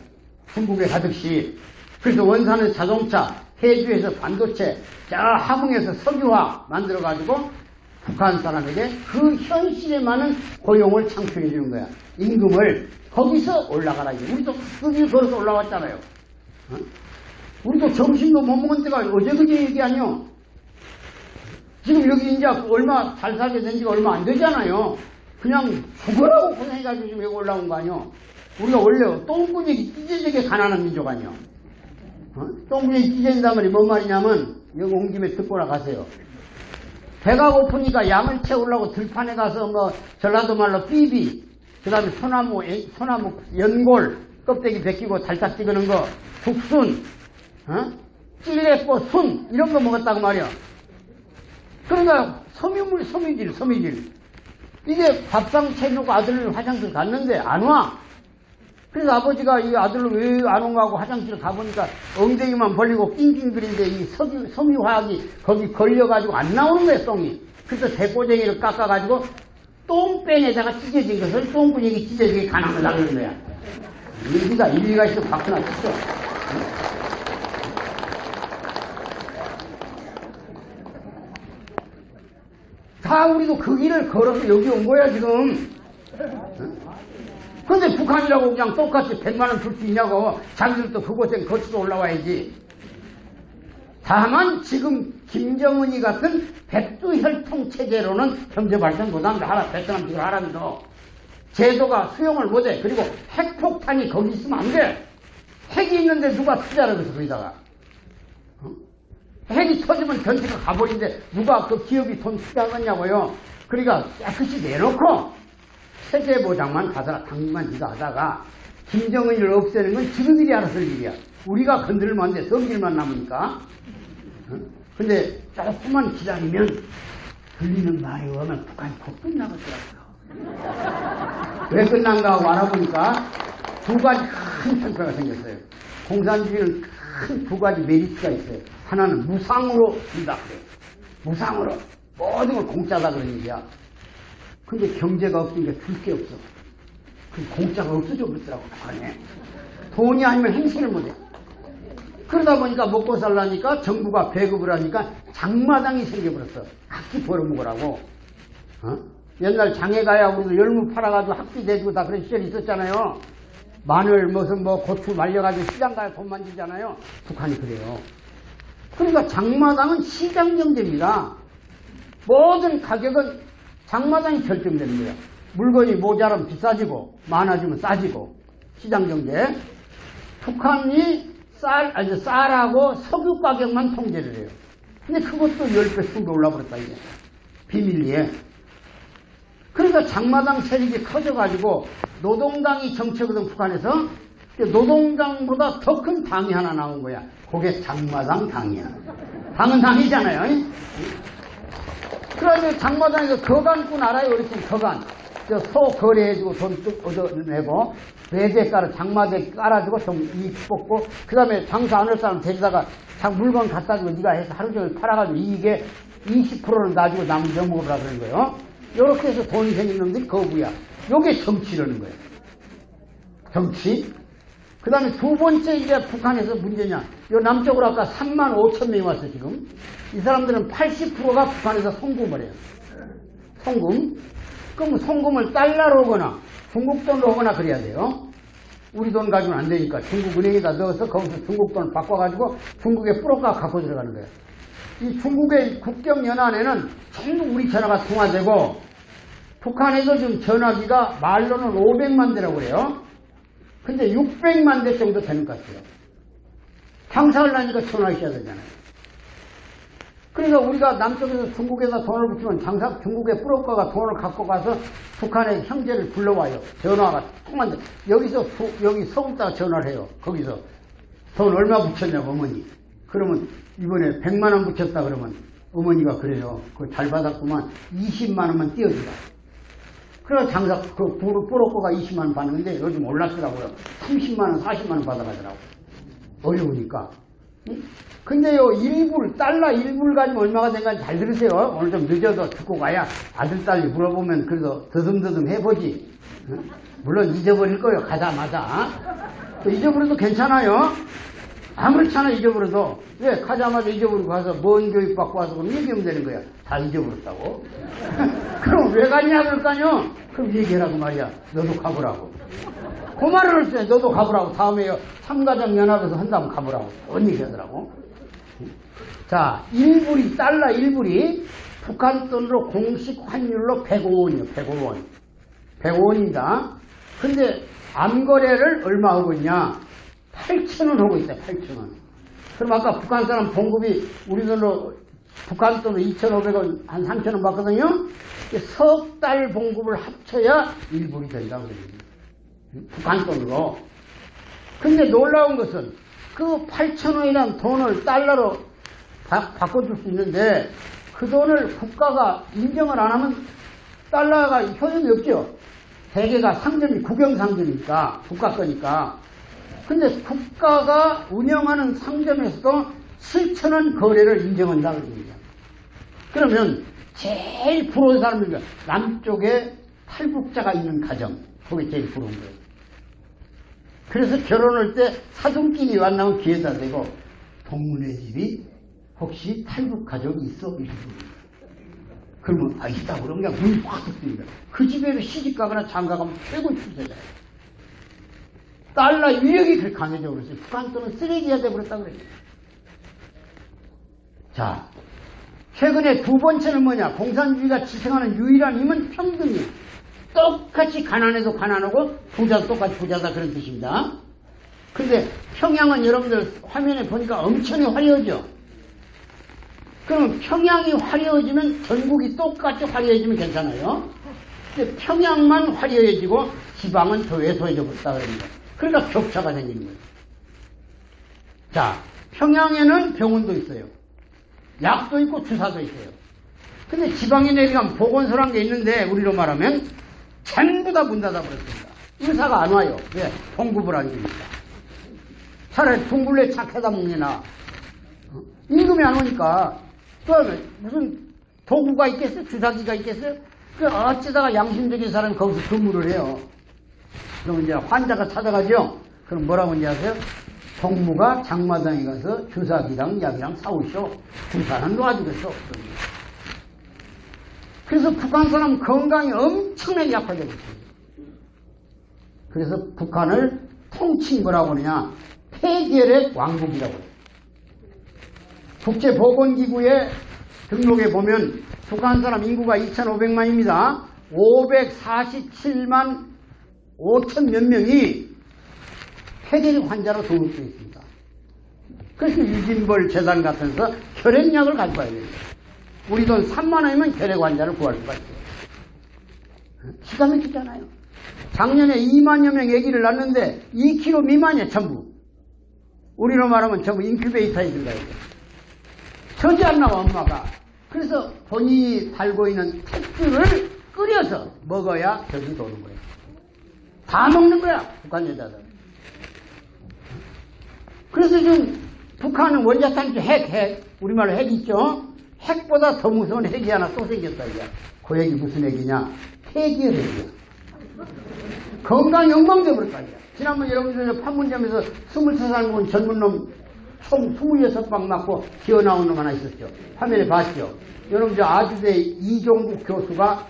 Speaker 1: 중국에 가듯이. 그래서 원산은 자동차, 해주에서 반도체, 자 하붕에서 석유화 만들어가지고 북한 사람에게 그 현실에 많은 고용을 창출해 주는 거야. 임금을 거기서 올라가라. 우리도 여기 걸어서 올라왔잖아요. 어? 우리도 점심도 못 먹은 데가 어제그제 얘기 아니요. 지금 여기 이제 얼마 잘 살게 된 지가 얼마 안 되잖아요. 그냥 죽으라고 고생해가지고 지금 여기 올라온 거 아니요. 우리가 원래 똥구녕이 찢어지게 가난한 민족 아니요. 어? 똥구녕이 찢어진단 말이 뭔 말이냐면 여기 온 김에 듣고나 가세요. 배가 고프니까 양을 채우려고 들판에 가서 뭐 전라도 말로 삐비, 그 다음에 소나무 연골 껍데기 벗기고 달딱 찍는 거, 국순, 찔레꽃 순 이런 거 먹었다고 말이야. 그러니까 섬유질. 이게 밥상 채놓고 아들을 화장실 갔는데 안 와. 그래서 아버지가 이 아들로 왜 안 온가 하고 화장실 가보니까 엉덩이만 벌리고 낑낑거리는데 이 섬유화학이 거기 걸려가지고 안 나오는 거예요, 똥이. 그래서 대꼬쟁이를 깎아가지고 똥pen에다가 찢어진 것을 똥구녕이 찢어지게 가난을 하는 거야. 일리가 있어, 박수나 쳤어. 다 우리도 그 길을 걸어서 여기 온 거야, 지금. 근데 북한이라고 그냥 똑같이 100만원 줄 수 있냐고. 자기들도 그곳에 거쳐서 올라와야지. 다만 지금 김정은이 같은 백두혈통 체제로는 경제 발전 못합니다. 베트남식으로 하라면서 제도가 수용을 못해. 그리고 핵폭탄이 거기 있으면 안 돼. 핵이 있는데 누가 투자를 해서 거기다가. 핵이 터지면 전체가 가버린데 누가 그 기업이 돈 투자하겠냐고요. 그러니까 깨끗이 내놓고 세제 보장만 하다가 당분간 네가 하다가 김정은을 없애는 건 지그들이 알아서 할 일이야. 우리가 건들면 안 돼. 성질만 남으니까. 근데 조금만 기다리면 들리는 말이 오면 북한이 곧 끝나겠더라고요. 왜 끝난가 하고 알아보니까 두 가지 큰 편파가 생겼어요. 공산주의는 큰 두 가지 메리트가 있어요. 하나는 무상으로 준다 그래요. 무상으로 모든 걸 공짜다 그런 얘기야. 근데 경제가 없으니까 줄 게 없어. 그 공짜가 없어져 버렸더라고. 북한에 돈이 아니면 행세를 못해. 그러다 보니까 먹고 살라니까 정부가 배급을 하니까 장마당이 생겨버렸어. 학기 벌어먹으라고. 옛날 장에 가야 우리도 열무 팔아가지고 학비 내주고 다 그런 시절이 있었잖아요. 마늘 무슨 뭐 고추 말려가지고 시장 가야 돈 만지잖아요. 북한이 그래요. 그러니까 장마당은 시장 경제입니다. 모든 가격은 장마당이 결정되는 거예요. 물건이 모자라면 비싸지고 많아지면 싸지고 시장 경제. 북한이 쌀하고 석유 가격만 통제를 해요. 근데 그것도 10배, 20배 올라버렸다 이게. 비밀리에. 그러니까 장마당 세력이 커져가지고 노동당이 정치거든 북한에서. 노동당보다 더 큰 당이 하나 나온 거야. 그게 장마당 당이야. 당은 당이잖아요. 그래서 장마당에서 거간꾼 알아요? 어르신 거간. 소 거래해주고 돈 얻어내고 외대가를 장마대 깔아주고 좀 이익 뽑고 그 다음에 장사 안 할 사람 데리다가 물건 갖다 주고 네가 해서 하루 종일 팔아가지고 이익에 20%는 놔주고 남은 더 먹으라 그러는 거예요. 요렇게 해서 돈이 생긴 놈들이 거부야. 요게 정치라는 거예요. 정치. 그 다음에 두 번째 이제 북한에서 문제냐. 요 남쪽으로 아까 3만 5천 명이 왔어 지금. 이 사람들은 80%가 북한에서 송금을 해요. 송금. 그럼 송금을 달러로 오거나 중국 돈으로 오거나 그래야 돼요. 우리 돈 가지고는 안 되니까 중국 은행에다 넣어서 거기서 중국 돈을 바꿔가지고 중국에 뿌려가 갖고 들어가는 거예요. 이 중국의 국경 연안에는 전부 우리 전화가 통화되고 북한에서 지금 전화기가 말로는 500만 대라고 그래요. 근데 600만 대 정도 되는 것 같아요. 장사를 하니까 전화하셔야 되잖아요. 그러니까 우리가 남쪽에서 중국에다 돈을 붙이면 중국의 브로커가 돈을 갖고 가서 북한의 형제를 불러와요. 전화가 통한데 여기 서울다가 전화를 해요. 거기서 돈 얼마 붙였냐고 어머니. 그러면 이번에 100만 원 붙였다 그러면 어머니가 그래요. 그거 잘 받았구만. 20만 원만 띄워주라. 그래서 브로커가 20만 원 받는데 요즘 올랐더라고요. 30만 원, 40만 원 받아가더라고. 어려우니까. 근데요, 달러 1불 가지고 얼마가 된가 잘 들으세요. 오늘 좀 늦어도 듣고 가야 아들, 딸이 물어보면 그래도 더듬더듬 해보지. 물론 잊어버릴 거예요, 가자마자. 잊어버려도 괜찮아요. 아무렇지 않아 잊어버려도 왜 가자마자 잊어버리고 가서 뭔 교육 받고 와서 그럼 얘기하면 되는 거야. 다 잊어버렸다고. 그럼 왜 가냐 그럴까요? 그럼 얘기하라고 말이야. 너도 가보라고. 그 말을 할 때 너도 가보라고. 다음에 삼가정 연합에서 한다면 가보라고. 그런 얘기하더라고. 자, 1불이 달러 1불이 북한 돈으로 공식 환율로 105원이요. 105원. 105원입니다. 근데 암거래를 얼마 하고 있냐? 8,000원 하고 있어요. 8,000원. 그럼 아까 북한 사람 봉급이 우리 돈으로 북한 돈으로 2,500원 한 3,000원 받거든요. 석 달 봉급을 합쳐야 1불이 된다고 그래요. 북한 돈으로. 근데 놀라운 것은 그 8,000원이라는 돈을 달러로 바꿔줄 수 있는데 그 돈을 국가가 인정을 안 하면 달러가 효용이 없죠. 대개가 상점이 국영상점이니까 국가 거니까. 근데 국가가 운영하는 상점에서도 실천한 거래를 인정한다고 합니다. 그러면 제일 부러운 사람은 남쪽에 탈북자가 있는 가정. 그게 제일 부러운 거예요. 그래서 결혼할 때 사돈끼리 만나면 귀에다 대고 동문의 집이 혹시 탈북 가족이 있어? 이러고. 그러면 있다고 그러면 그냥 문이 확 닫습니다. 그 집에서 시집가거나 장가가면 최고 출세자예요. 달러 위력이 그렇게 강해져 버렸어요. 북한 돈은 쓰레기가 돼버렸다고 그래요. 자, 최근에 두 번째는 뭐냐? 공산주의가 지탱하는 유일한 힘은 평등이에요. 똑같이 가난해도 가난하고 부자도 똑같이 부자다 그런 뜻입니다. 근데 평양은 여러분들 화면에 보니까 엄청나게 화려하죠? 그럼 평양이 화려해지면 전국이 똑같이 화려해지면 괜찮아요. 근데 평양만 화려해지고 지방은 더 왜소해져 버렸다 그럽니다. 그러니까 격차가 생기는 거예요. 자, 평양에는 병원도 있어요. 약도 있고 주사도 있어요. 근데 지방에 내려가면 보건소란 게 있는데 우리로 말하면 전부 다 문 닫아버렸습니다. 의사가 안 와요. 왜? 공급을 안 주니까. 차라리 둥글레 착해다 먹느나 임금이 안 오니까 또 무슨 도구가 있겠어요? 주사기가 있겠어요? 그 어쩌다가 양심적인 사람이 거기서 근무를 해요. 그러면 이제 환자가 찾아가죠? 그럼 뭐라고 이제 하세요? 동무가 장마당에 가서 주사기랑 약이랑 사오쇼. 주사는 놔주겠어. 그래서 북한 사람 건강이 엄청나게 약화되고 있어요. 그래서 북한을 통칭 뭐라고 하느냐? 폐결의 왕국이라고 해요. 국제보건기구에 등록해 보면 북한 사람 인구가 2,500만입니다. 547만 5천 몇 명이 폐결핵 환자로 등록되어 있습니다. 그래서 유진벌 재단 같은서 혈액약을 가지고 와야 됩니다. 우리 돈 3만 원이면 혈액 환자를 구할 수가 있어요. 기가 막히잖아요. 작년에 2만여 명 아기를 낳았는데 2kg 미만이에요. 전부. 우리로 말하면 전부 인큐베이터에 들어가야 돼요. 저지 안 나와 엄마가. 그래서 본인이 달고 있는 택주를 끓여서 먹어야 저지 도는 거예요. 다 먹는 거야 북한 여자들. 그래서 지금 북한은 원자탄 핵 우리말로 핵 있죠. 핵보다 더 무서운 핵이 하나 또 생겼다 이게. 그 핵이 무슨 핵이냐? 폐기의 핵이야. 건강이 엉망돼 버릴 거 아니야. 지난번 여러분들 판문점에서 23살 먹은 젊은 놈 총 26방 맞고 기어나온 놈 하나 있었죠. 화면에 봤죠. 여러분 저 아주대 이종국 교수가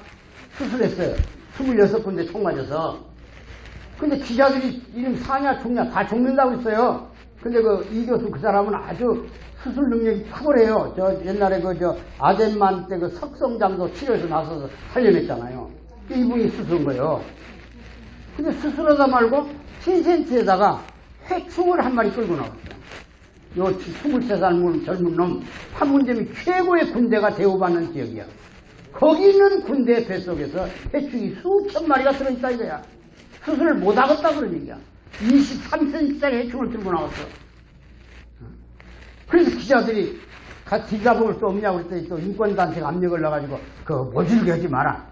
Speaker 1: 수술했어요. 26군데 총 맞아서. 근데 기자들이 이름 사냐 죽냐 다 죽는다고 했어요. 근데 그 이 교수 그 사람은 아주 수술 능력이 탁월해요. 저 옛날에 그 아덴만 때 그 석성장도 치료해서 나서서 살려냈잖아요. 이분이 수술한 거예요. 근데 수술하다 말고 신센트에다가 회충을 한 마리 끌고 나왔어요. 요 23살 젊은 놈 판문점이 최고의 군대가 대우받는 지역이야. 거기 있는 군대 뱃속에서 회충이 수천 마리가 들어있다 이거야. 수술을 못하겠다 그런 얘기야. 23cm짜리 회충을 들고 나왔어. 그래서 기자들이 뒤잡을 수 없냐고 그랬더니 또 인권단체가 압력을 넣어가지고 그거 모질게 하지 마라.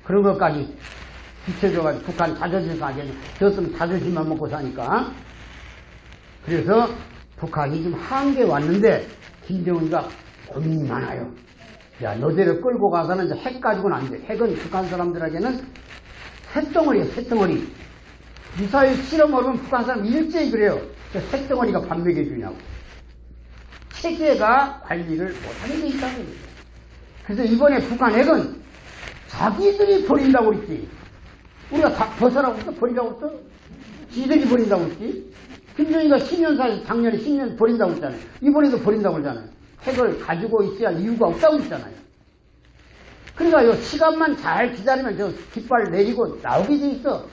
Speaker 1: 그런 것까지 비춰줘가지고 북한 자존심 상하게 저것들은 자존심만 먹고 사니까. 그래서 북한이 지금 한계에 왔는데 김정은이가 고민이 많아요. 야, 너희를 끌고 가서는 이제 핵 가지고는 안 돼. 핵은 북한 사람들에게는 쇳덩어리야, 쇳덩어리. 미사일 실험을 하면 북한 사람 일제히 그래요. 새덩어리가 밥 먹여주냐고. 체계가 관리를 못하게 돼 있다는 거예요. 그래서 이번에 북한 핵은 자기들이 버린다고 그랬지. 우리가 다 벗어라고 했어? 버리라고 했어? 지들이 버린다고 했지. 김정희가 10년 사이에 작년에 10년 버린다고 했잖아요. 이번에도 버린다고 했잖아요. 핵을 가지고 있어야 할 이유가 없다고 했잖아요. 그러니까 요 시간만 잘 기다리면 저 깃발 내리고 나오게 돼 있어.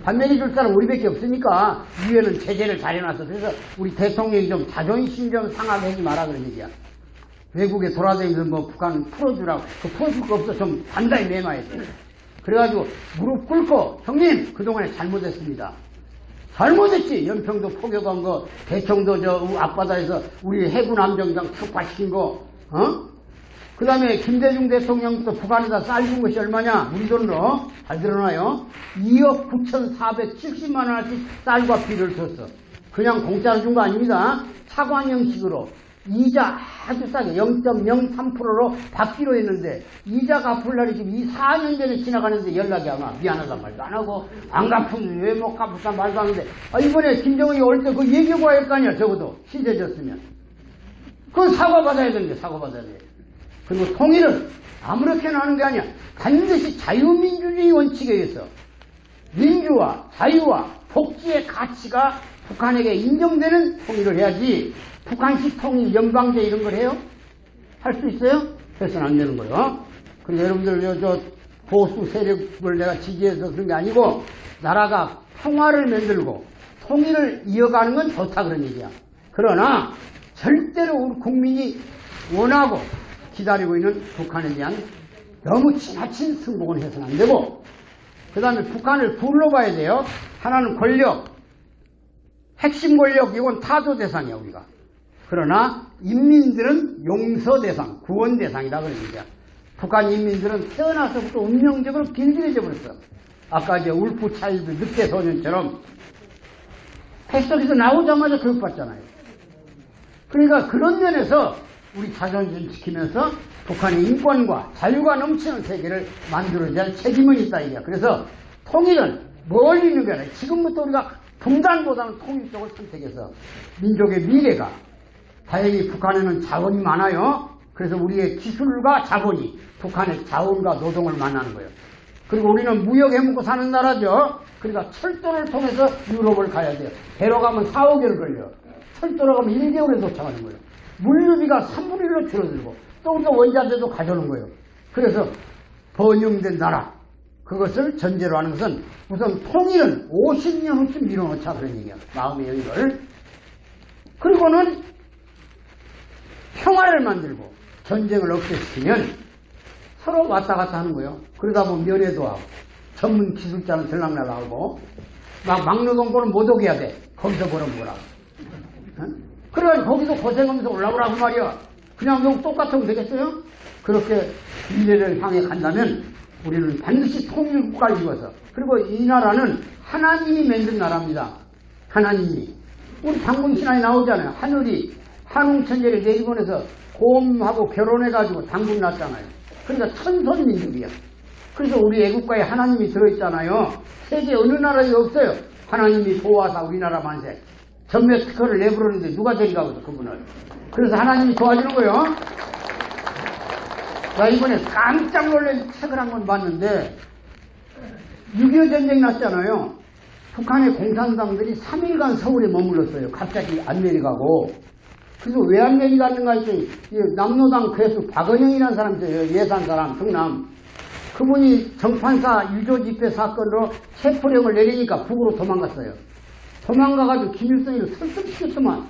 Speaker 1: 밥 내려줄 사람 우리밖에 없으니까 위에는 제재를 잘 해놨어. 그래서 우리 대통령이 좀 자존심 좀 상하게 하지 마라 그런 얘기야. 외국에 돌아다니면서 뭐 북한 풀어주라고. 그 풀어줄 거 없어. 좀 단단히 내놔야 돼. 그래가지고 무릎 꿇고 형님 그동안에 잘못했습니다. 잘못했지. 연평도 포격한 거, 대청도 저 앞바다에서 우리 해군 함정장 촉발시킨 거, 그 다음에 김대중 대통령부터 북한에다 쌀준 것이 얼마냐? 우리 돈으로 잘 들어놔요. 2억 9,470만 원씩 쌀과 비를 줬어. 그냥 공짜로 준 거 아닙니다. 차관 형식으로 이자 아주 싸게 0.03%로 받기로 했는데 이자 갚을 날이 지금 4년 전에 지나가는데 연락이 안 와. 미안하단 말도 안 하고 안 갚으면 왜 못 갚을까 말도 안 하는데 이번에 김정은이 올 때 그 얘기하고 할 거 아니야. 적어도 시대졌으면 그건 사과받아야 되는데 사과받아야 돼. 그리고 통일은 아무렇게나 하는 게 아니야. 반드시 자유민주주의 원칙에 의해서 민주와 자유와 복지의 가치가 북한에게 인정되는 통일을 해야지. 북한식 통일, 연방제 이런 걸 해요? 할 수 있어요? 해서는 안 되는 거예요. 그래서 여러분들 저 보수 세력을 내가 지지해서 그런 게 아니고 나라가 평화를 만들고 통일을 이어가는 건 좋다 그런 얘기야. 그러나 절대로 우리 국민이 원하고 기다리고 있는 북한에 대한 너무 지나친 승복은 해서는 안 되고 그 다음에 북한을 둘로 봐야 돼요. 하나는 권력, 핵심 권력 이건 타도 대상이야 우리가. 그러나 인민들은 용서 대상, 구원 대상이다 그런 얘기야. 북한 인민들은 태어나서부터 운명적으로 길들여져 버렸어. 아까 이제 울프 차일드 늑대 소년처럼 뱃속에서 나오자마자 교육받잖아요. 그러니까 그런 면에서 우리 자존심 지키면서 북한의 인권과 자유가 넘치는 세계를 만들어야 할 책임은 있다 이거야. 그래서 통일은 멀리 있는 게 아니라 지금부터 우리가 분단보다는 통일 쪽을 선택해서 민족의 미래가 다행히 북한에는 자원이 많아요. 그래서 우리의 기술과 자본이 북한의 자원과 노동을 만나는 거예요. 그리고 우리는 무역 해먹고 사는 나라죠. 그러니까 철도를 통해서 유럽을 가야 돼요. 배로 가면 4, 5개월 걸려. 철도로 가면 1개월에 도착하는 거예요. 물류비가 3분의 1로 줄어들고 또 우리가 원자재도 가져오는 거예요. 그래서 번영된 나라 그것을 전제로 하는 것은 우선 통일은 50년 후쯤 밀어놓자 그런 얘기야. 마음의 여유를. 그리고는 평화를 만들고 전쟁을 없애시키면 서로 왔다 갔다 하는 거예요. 그러다 보면 면회도 하고 전문 기술자는 들락날락하고 막 막노동 거는 못 오게 해야 돼. 거기서 벌어보라. 그러니 거기서 고생하면서 올라오라고 말이야. 그냥 너 똑같으면 되겠어요? 그렇게 미래를 향해 간다면 우리는 반드시 통일국가를 이루어서 그리고 이 나라는 하나님이 만든 나라입니다. 하나님이. 우리 당군신화에 나오잖아요. 하늘이 한웅천재를 내리보내서 곰하고 결혼해가지고 당군 났잖아요. 그러니까 천선민족이야. 그래서 우리 애국가에 하나님이 들어있잖아요. 세계 어느 나라에 없어요. 하나님이 보호하사 우리나라 만세. 전매 특허를 내부르는데 누가 데려가거든 그분을. 그래서 하나님이 도와주는 거예요. 나 이번에 깜짝 놀란 책을 한 권 봤는데 6.25 전쟁 났잖아요. 북한의 공산당들이 3일간 서울에 머물렀어요. 갑자기 안 내려가고. 그래서 왜 안 내려갔는가 했더니 남로당 괴수 박은영이라는 사람 있어요. 예산 사람 성남. 그분이 정판사 유조 집회 사건으로 체포령을 내리니까 북으로 도망갔어요. 도망가가지고 김일성이를 설득시켰더만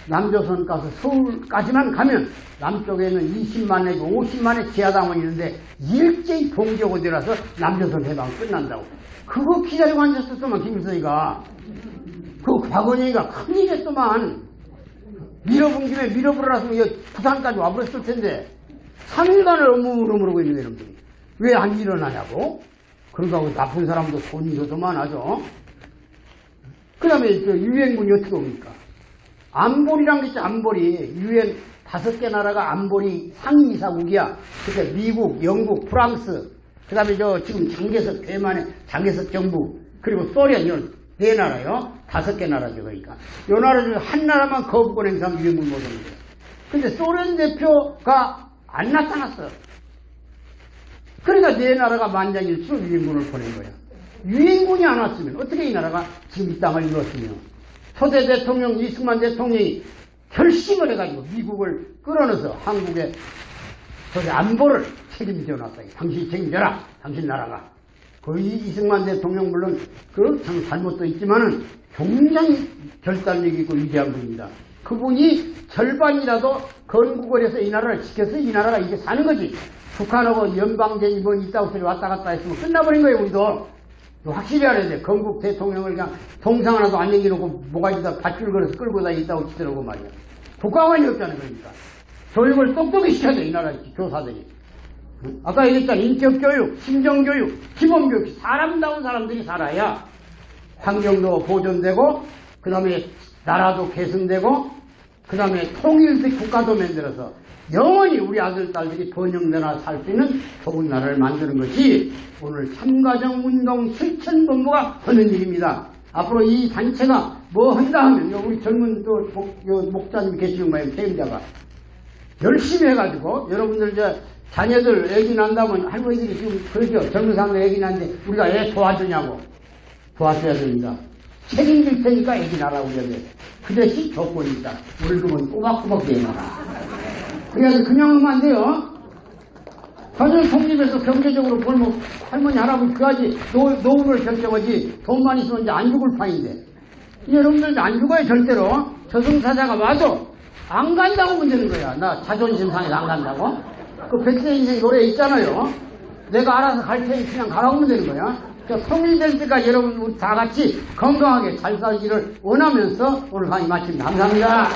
Speaker 1: 남조선 가서 서울까지만 가면 남쪽에는 20만 내지 50만의 지하당원이 있는데 일제히 봉기하고 내려서 남조선 해방 끝난다고. 그거 기다리고 앉았었더만 김일성이가. 그 박원영이가 큰일 했더만. 밀어본 김에 밀어버려놨으면 부산까지 와버렸을 텐데 3일간을 어무무르고 있는 여러분들이 왜 안 일어나냐고. 그러다고 나쁜 사람도 돈이 더 많아져. 그 다음에 유엔군이 어떻게 옵니까? 안보리란 게 있죠. 안보리. 유엔 5개 나라가 안보리 상임이사국이야. 그때 미국, 영국, 프랑스, 그 다음에 지금 장개석, 대만의 장개석 정부, 그리고 소련, 이런 네 나라요. 5개 나라죠. 그러니까. 요 나라 중에 한 나라만 거부권 행사하면 유엔군 못 오는 거예요. 근데 소련 대표가 안 나타났어요. 그러니까 네 나라가 만장일치로 유엔군을 보낸 거야. 유엔군이 안 왔으면 어떻게 이 나라가 지금 이 땅을 이뤘으며 초대 대통령 이승만 대통령이 결심을 해가지고 미국을 끌어넣어서 한국의 저기 안보를 책임져 놨어요. 당신이 책임져라. 당신 나라가. 그 이승만 대통령 물론 참 잘못도 있지만은 굉장히 결단력 있고 위대한 분입니다. 그분이 절반이라도 건국을 해서 이 나라를 지켜서 이 나라가 이제 사는 거지. 북한하고 연방제이 뭐 있다고 소리 왔다 갔다 했으면 끝나버린 거예요. 우리도. 확실히 알아야 돼. 건국 대통령을 그냥 동상 하나도 안 남겨놓고 모가지다 밧줄 걸어서 끌고 다니다고 치더라고 말이야. 국가관이 없잖아요. 그러니까. 교육을 똑똑히 시켜야 돼. 이 나라 교사들이. 아까 얘기했잖아. 인격교육, 심정교육, 기본교육. 사람다운 사람들이 살아야 환경도 보존되고 그 다음에 나라도 개선되고 그 다음에 통일된 국가도 만들어서 영원히 우리 아들, 딸들이 번영되나 살 수 있는 좋은 나라를 만드는 것이 오늘 참가정운동 실천본부가 하는 일입니다. 앞으로 이 단체가 뭐 한다 하면 우리 젊은 또 목사님 계시는 거예요. 세임자가 열심히 해가지고 여러분들 이제 자녀들 애기 난다면 할머니들이 지금 그러죠. 젊은 사람들 애기 낳는데 우리가 애 도와주냐고. 도와줘야 됩니다. 책임질 테니까 애기 낳으라고 해야 돼. 그 대신 조건이 있다. 월급은 꼬박꼬박 내놔라. 그래야지 그냥 하면 안 돼요. 가정 독립해서 경제적으로 벌면 할머니 할아버지 그까지 노후를 결정하지 돈만 있으면 이제 안 죽을 판인데 여러분들 안 죽어요 절대로. 저승사자가 와도 안 간다고 문제는 거야. 나 자존심 상해서 안 간다고. 그 백세 인생 노래 있잖아요. 내가 알아서 갈 테니 그냥 가라고 하면 되는 거야. 통일될 때까지 여러분 우리 다 같이 건강하게 잘 살기를 원하면서 오늘 강의 마칩니다. 감사합니다.